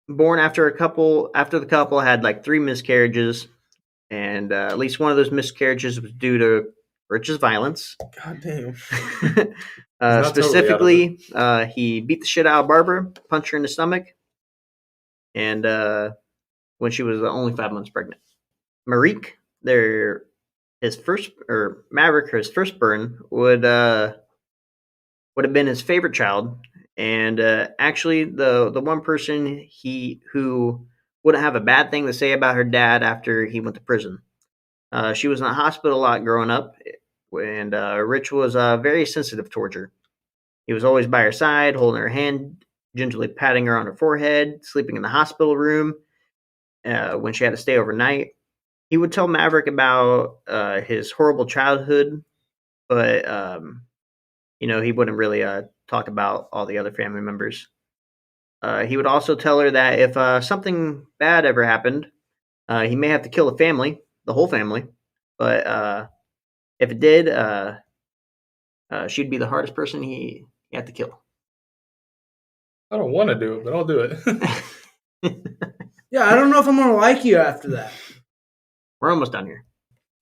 born after the couple had like 3 miscarriages, and at least one of those miscarriages was due to Rich's violence. God damn. Specifically, he beat the shit out of Barbara, punched her in the stomach, and when she was only 5 months pregnant. Marique, his firstborn, would have been his favorite child, and actually the one person who wouldn't have a bad thing to say about her dad after he went to prison. She was in the hospital a lot growing up, and Rich was very sensitive towards her. He was always by her side, holding her hand, gently patting her on her forehead, sleeping in the hospital room when she had to stay overnight. He would tell Maverick about his horrible childhood, but he wouldn't really talk about all the other family members. He would also tell her that if something bad ever happened, he may have to kill the whole family, but if it did, she'd be the hardest person he had to kill. I don't want to do it, but I'll do it. Yeah, I don't know if I'm gonna like you after that. We're almost done here.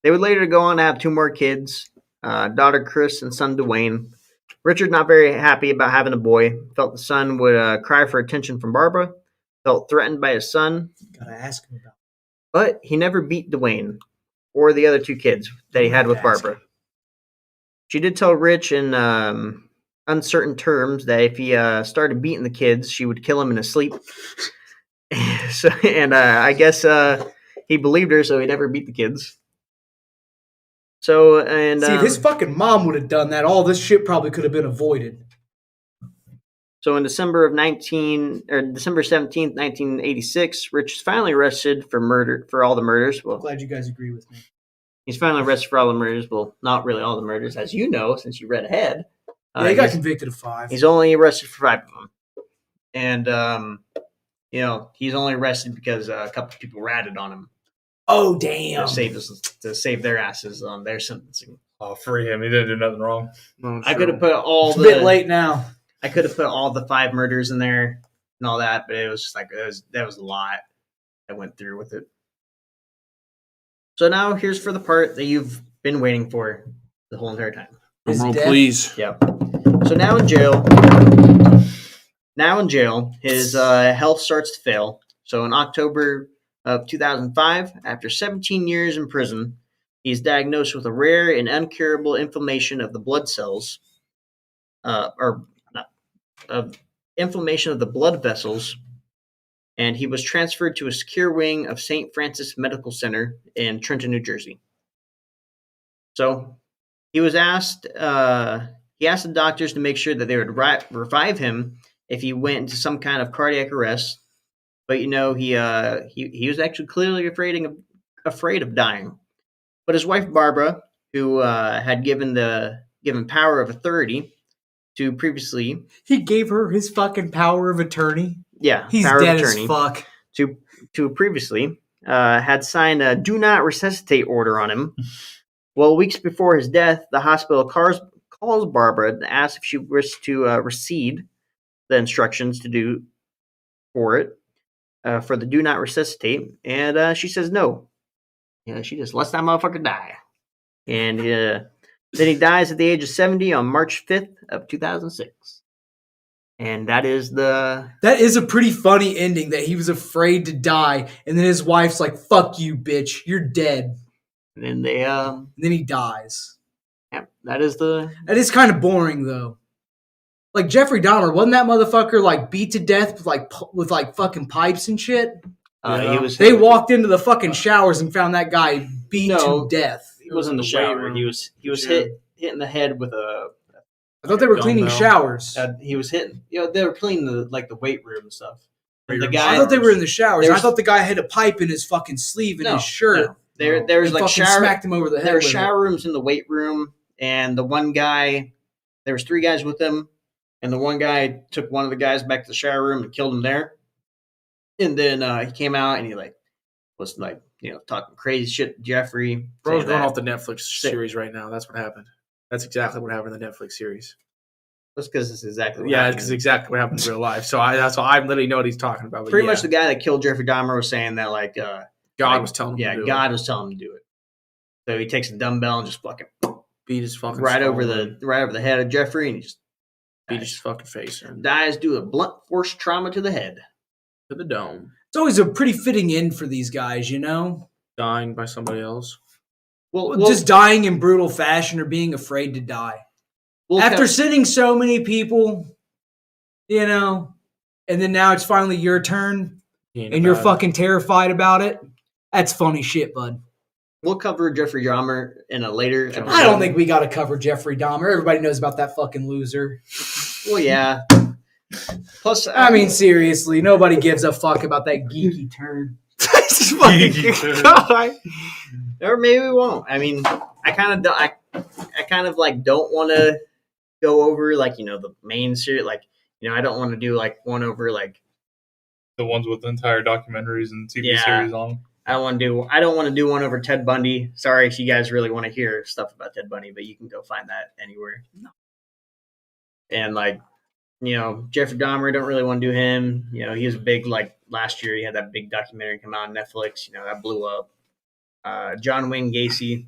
They would later go on to have 2 more kids, daughter Chris and son Dwayne. Richard, not very happy about having a boy, felt the son would cry for attention from Barbara, felt threatened by his son. Gotta ask him about. But he never beat Dwayne or the other 2 kids that he had with Barbara. She did tell Rich in uncertain terms that if he started beating the kids, she would kill him in his sleep. I guess he believed her, so he never beat the kids. So and see, if his fucking mom would have done that, all this shit probably could have been avoided. So in December 17th, 1986, Rich is finally arrested for all the murders. Well, I'm glad you guys agree with me. he's finally arrested for all the murders. Well, not really all the murders, as you know, since you read ahead. Yeah, he got convicted of 5. He's only arrested for 5 of them. And, he's only arrested because a couple of people ratted on him. Oh, damn. To save their asses on their sentencing. Oh, free him. He didn't do nothing wrong. No, I could have put It's a bit late now. I could have put all the 5 murders in there and all that, but it was just like, that was a lot I went through with it. So now here's for the part that you've been waiting for the whole entire time. His Roll, death? please. Yep. So now in jail, his health starts to fail. So in October of 2005, after 17 years in prison, he's diagnosed with a rare and uncurable inflammation of the blood cells, inflammation of the blood vessels, and he was transferred to a secure wing of St. Francis Medical Center in Trenton, New Jersey. So he was asked. He asked the doctors to make sure that they would revive him if he went into some kind of cardiac arrest. But he was actually clearly afraid of dying. But his wife Barbara, who had given power of authority to previously, He gave her his fucking power of attorney. yeah, He's power dead of as attorney fuck. to previously had signed a do not resuscitate order on him. Well, weeks before his death, the hospital calls Barbara and asks if she wishes to recede the instructions to do for it, for the do not resuscitate, and she says no. Yeah, she just lets that motherfucker die. And then he dies at the age of 70 on March 5th of 2006. And that is a pretty funny ending, that he was afraid to die, and then his wife's like, "Fuck you, bitch, you're dead." And they And then he dies. yeah, that is That is kind of boring though. Like Jeffrey Dahmer, wasn't that motherfucker like beat to death with fucking pipes and shit? he was. They walked into the fucking showers and found that guy beat to death. He was in the shower. He was hit in the head with a. I thought they were cleaning Dumbbell. showers. He was hitting. They were cleaning the weight room and stuff. The I guy, thought they were in the showers. I There's- thought the guy had a pipe in his fucking sleeve in his shirt. no. There was and like fucking shower. smacked him over the head. There were with it. shower rooms in the weight room, and the one guy, there was 3 guys with him, and the one guy took one of the guys back to the shower room and killed him there. And then he came out and he was talking crazy shit to Jeffrey. Bro's saying going that- off the Netflix series right now. That's what happened. That's exactly what happened in the Netflix series. That's because it's exactly what Yeah, happened. it's exactly what happened in real life. So that's why I literally know what he's talking about. But Pretty yeah, much the guy that killed Jeffrey Dahmer was saying that God was telling him. yeah, to do God was telling him to do it. So he takes a dumbbell and just fucking beat his fucking right skull over in. the head of Jeffrey, and he just beat his fucking face in. dies due to blunt force trauma to the head. To the dome, It's always a pretty fitting end for these guys, you know? dying by somebody else. Well, Just dying in brutal fashion or being afraid to die. After sending so many people, you know, and then now it's finally your turn and you're fucking terrified about it. That's funny shit, bud. we'll cover Jeffrey Dahmer in a later episode. I don't think we got to cover Jeffrey Dahmer. Everybody knows about that fucking loser. Well, yeah. Plus, I mean, seriously, nobody gives a fuck about that geeky turn. This fucking guy. or maybe we won't. I mean, I kind of like don't want to go over the main series. I don't want to do one over The ones with entire documentaries and TV Yeah. series on. I don't want to do one over Ted Bundy. Sorry if you guys really want to hear stuff about Ted Bundy, but you can go find that anywhere. And Jeffrey Dahmer, don't really want to do him. He was big last year. He had that big documentary come out on Netflix. That blew up. John Wayne Gacy, I'm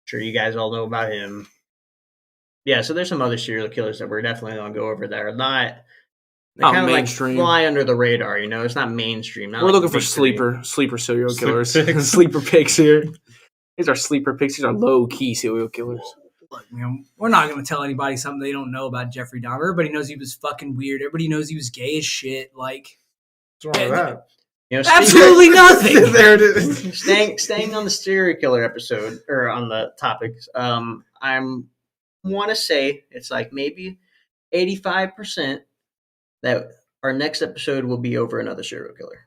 sure you guys all know about him. Yeah, so there's some other serial killers that we're definitely going to go over that are not. They Not kind of mainstream. fly under the radar. It's not mainstream. Not We're looking for big three. sleeper serial Sleeper killers. picks. Sleeper picks here. These are sleeper picks. These are low key serial killers. Look, man, we're not going to tell anybody something they don't know about Jeffrey Dahmer. Everybody knows he was fucking weird. Everybody knows he was gay as shit. Like, What's wrong with that? absolutely nothing. There it is. Staying on the serial killer episode or on the topics, I want to say it's maybe 85% that our next episode will be over another serial killer.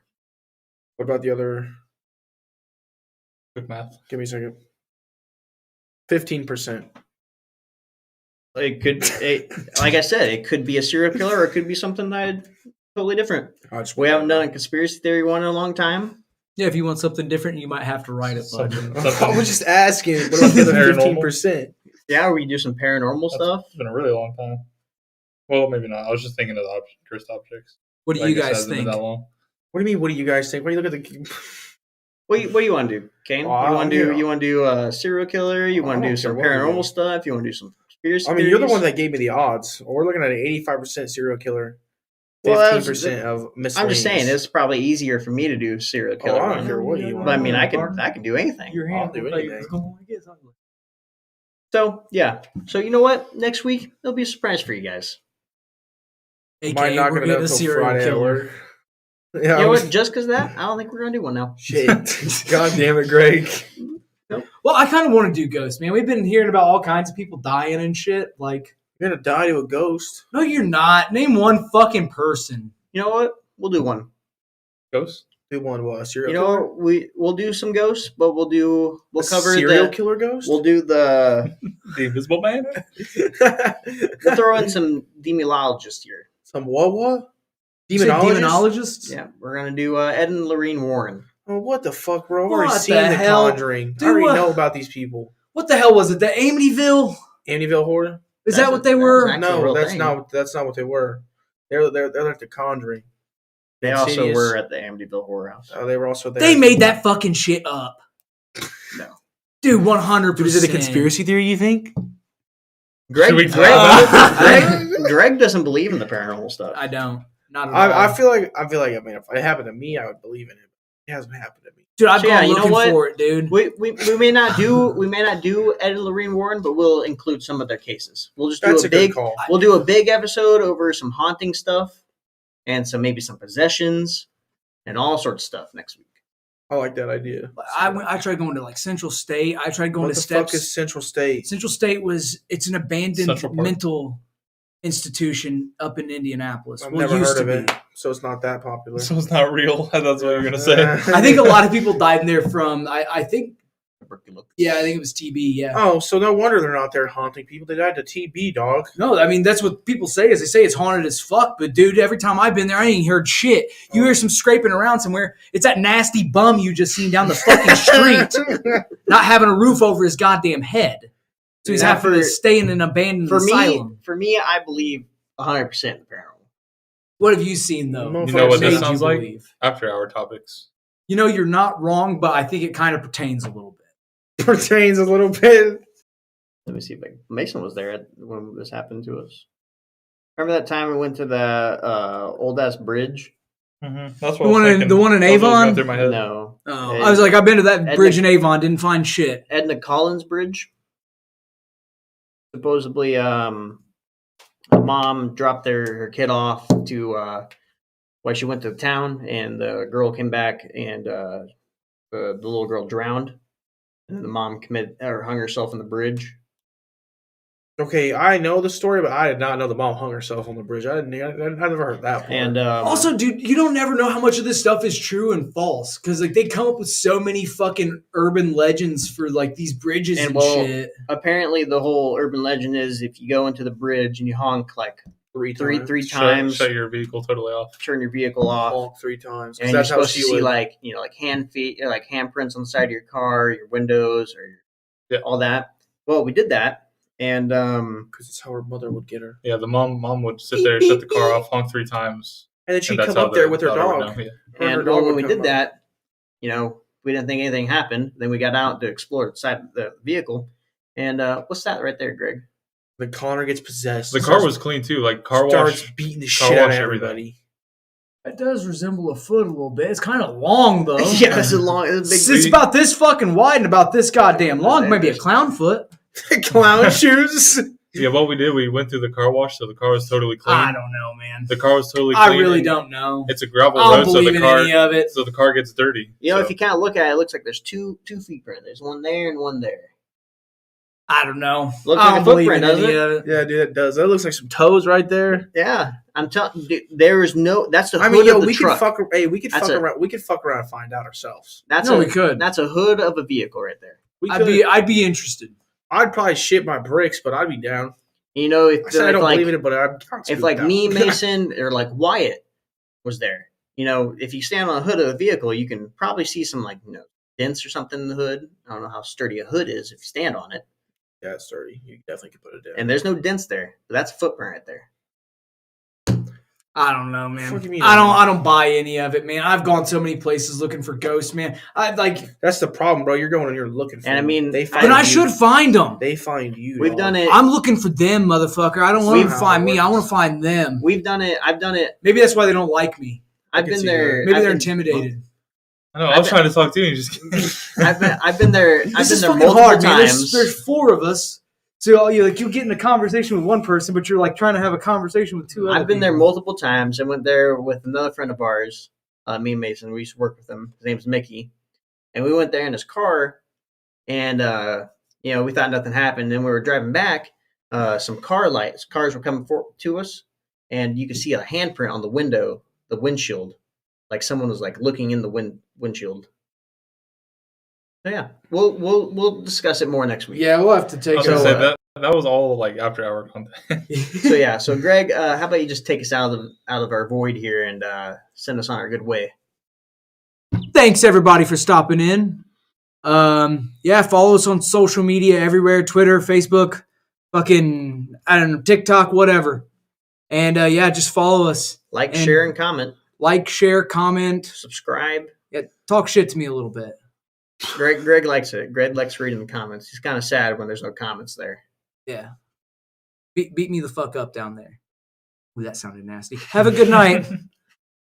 What about the other? Quick math. Give me a second. 15%. It could, like I said, it could be a serial killer or it could be something totally different. We haven't done a conspiracy theory one in a long time. Yeah, if you want something different, you might have to write it. Bud. I was just asking. What about the other Paranormal. 15%? Yeah, we do some paranormal stuff. It's been a really long time. Well, maybe not. I was just thinking of the cursed objects. What do Like you I guys said, it's been think? that long. What do you mean? What do you guys think? What do you look at the? What do you want to do, Kane? Oh, You want to do? yeah. You want to do a serial killer? You I want to don't do some care what we do. paranormal stuff? You want to do some conspiracy? I mean, you're the theories? one that gave me the odds. We're looking at an 85% serial killer. Well, 15% of miscellaneous. I'm just saying it's probably easier for me to do serial Oh, killer. I don't one. care what you want. But I mean, I can do anything. Your I'll hand do look like anything. it's going like this. So yeah. So you know what? Next week there'll be a surprise for you guys. AKA, Might not we're gonna getting know a till serial Friday at killer. work. Yeah, You know I was- what? Just because that, I don't think we're gonna do one now. Shit. God damn it, Greg. Well, I kind of want to do ghosts, man. We've been hearing about all kinds of people dying and shit. Like, You're gonna die to a ghost. no, you're not. Name one fucking person. You know what? We'll do one. Ghosts? Do one what? A serial You know killer? what? We'll do some ghosts, but we'll A cover serial the killer ghost? we'll do the The Invisible Man? we'll throw in some demonologists here. Some what? You said Demonologist? demonologists? Yeah, we're gonna do Ed and Lorraine Warren. Oh, what the fuck, bro? I've already What seen the The hell? Conjuring. I Dude, already what? know about these people. What the hell was it? The Amityville? Amityville Horror? Is That's that what a- they that's were? an actual No, real that's thing. not what they were. They're like The Conjuring. They also Insidious. were at the Amityville Horror House. They were also there. They made that fucking shit up. No. Dude, 100%. Is it a conspiracy theory, you think? Greg, Should we- Greg doesn't believe in the paranormal stuff. I don't. Not at all. I feel like I mean if it happened to me, I would believe in it. It hasn't happened to me. Dude, I've So, yeah, gone you know looking what? for it, dude. We may not do Ed and Lorraine Warren, but we'll include some of their cases. We'll just do That's a a big good call. we'll do a big episode over some haunting stuff and maybe some possessions and all sorts of stuff next week. I like that idea. I tried going to like Central State. I tried going What to the fuck Steps. is Central State? Central State it's an abandoned Central Park. mental. institution up in Indianapolis. I've Well, never used heard to of be. it, so it's not that popular. So it's not real. That's what you're gonna say. I think a lot of people died in there from. I think. Tuberculosis. Yeah, I think it was TB. Yeah. Oh, so no wonder they're not there haunting people. They died to TB, dog. No, I mean that's what people say. Is they say it's haunted as fuck, but dude, every time I've been there, I ain't heard shit. You hear some scraping around somewhere. It's that nasty bum you just seen down the fucking street, not having a roof over his goddamn head. So he's Yeah, having to stay in an abandoned asylum. For me, I believe 100% in the paranormal. What have you seen though? You You know what Made this you sounds like? believe? After hour topics. You know, you're not wrong, but I think it kind of pertains a little bit. Pertains a little bit. Let me see if Mason was there when this happened to us. Remember that time we went to the old ass bridge? Mm-hmm. That's what The I was one in- thinking. the one in That's what was going Avon? through my head. No. Oh, Ed- I was like, I've been to that Ed- bridge in Avon, didn't find shit. Edna Collins Bridge. Supposedly, a mom dropped her kid off to while she went to the town, and the girl came back, and the little girl drowned, and the mom hung herself on the bridge. Okay, I know the story, but I did not know the mom hung herself on the bridge. I never heard that part. And Also, dude, you don't never know how much of this stuff is true and false because like they come up with so many fucking urban legends for like these bridges and, shit. apparently the whole urban legend is if you go into the bridge and you honk like three times, Shut your vehicle totally off. turn your vehicle off, honk 3 times. 'Cause and you're that's how supposed to she see would. like like handprints on the side of your car, your windows, or all that. Well, we did that, and Because it's how her mother would get her. Yeah, the mom would sit there, shut the car off, honk 3 times. And then she'd and that's come how up there their with her daughter would dog. know, yeah. Her and her and dog when would we come did up. that, we didn't think anything happened. Then we got out to explore the side of the vehicle, and what's that right there, Greg? The Connor gets possessed. The car was clean too, like car starts wash. beating the car shit out of wash everything. everybody. That does resemble a foot a little bit. It's kind of long though. Yeah, it's a big. It's about this fucking wide and about this goddamn long. Maybe a clown foot. Clown shoes. Yeah, what we did, we went through the car wash, so the car was totally clean. I don't know, man. The car was totally clean. I really and don't know. It's a gravel I road, don't so believe the in car any of it. so the car gets dirty. You know, So- if you kind of look at it, it looks like there's two feetprints. There's one there and one there. I don't know. Looks I like a don't believe in footprint, any doesn't of it. Yeah, dude, that does. That looks like some toes right there. Yeah, I'm telling you, there is no. That's the hood I mean, yo, of the we truck. could fuck. Hey, we could That's fuck a- around. We could fuck around and find out ourselves. That's No, a, we could. That's a hood of a vehicle right there. We I'd be interested. I'd probably shit my bricks, but I'd be down. You know, I said I don't believe in it, but I'm if like me, Mason, or like Wyatt was there, you know, if you stand on the hood of the vehicle, you can probably see some like dents or something in the hood. I don't know how sturdy a hood is if you stand on it, Yeah, it's dirty. You definitely could put it down. and there's no dents there. But that's a footprint right there. I don't know, man. Fuck you mean, I don't buy any of it, man. I've gone so many places looking for ghosts, man. I like, That's the problem, bro. You're going and you're looking for And I them. mean, they but find but I you. should find them. They find you. We've dog. done it. I'm looking for them, motherfucker. I don't want them to We've- find me. I want to find them. We've done it. I've done it. Maybe that's why they don't like me. I've can been see there. Maybe I've they're been- intimidated. I know, I was trying to talk to you, and you just I've been there. I've This been is there fucking multiple hard, man. times. There's 4 of us. So you get in a conversation with one person, but you're like trying to have a conversation with 2 other I've been there people. multiple times. I went there with another friend of ours, me and Mason. We used to work with him. His name's Mickey, and we went there in his car, and we thought nothing happened. Then we were driving back. Some cars were coming to us, and you could see a handprint on the window, the windshield, like someone was like looking in the windshield. So yeah, we'll discuss it more next week. Yeah, we'll have to I take was it. gonna say that was all like after hour content. So yeah, so Greg, how about you just take us out of our void here and send us on our good way? Thanks everybody for stopping in. Follow us on social media everywhere: Twitter, Facebook, fucking I don't know, TikTok, whatever. And just follow us. Like, And- share, and comment. Like, share, comment. Subscribe. Yeah, talk shit to me a little bit. Greg likes it. Greg likes reading the comments. He's kind of sad when there's no comments there. Yeah. Beat me the fuck up down there. Ooh, that sounded nasty. Have a good night.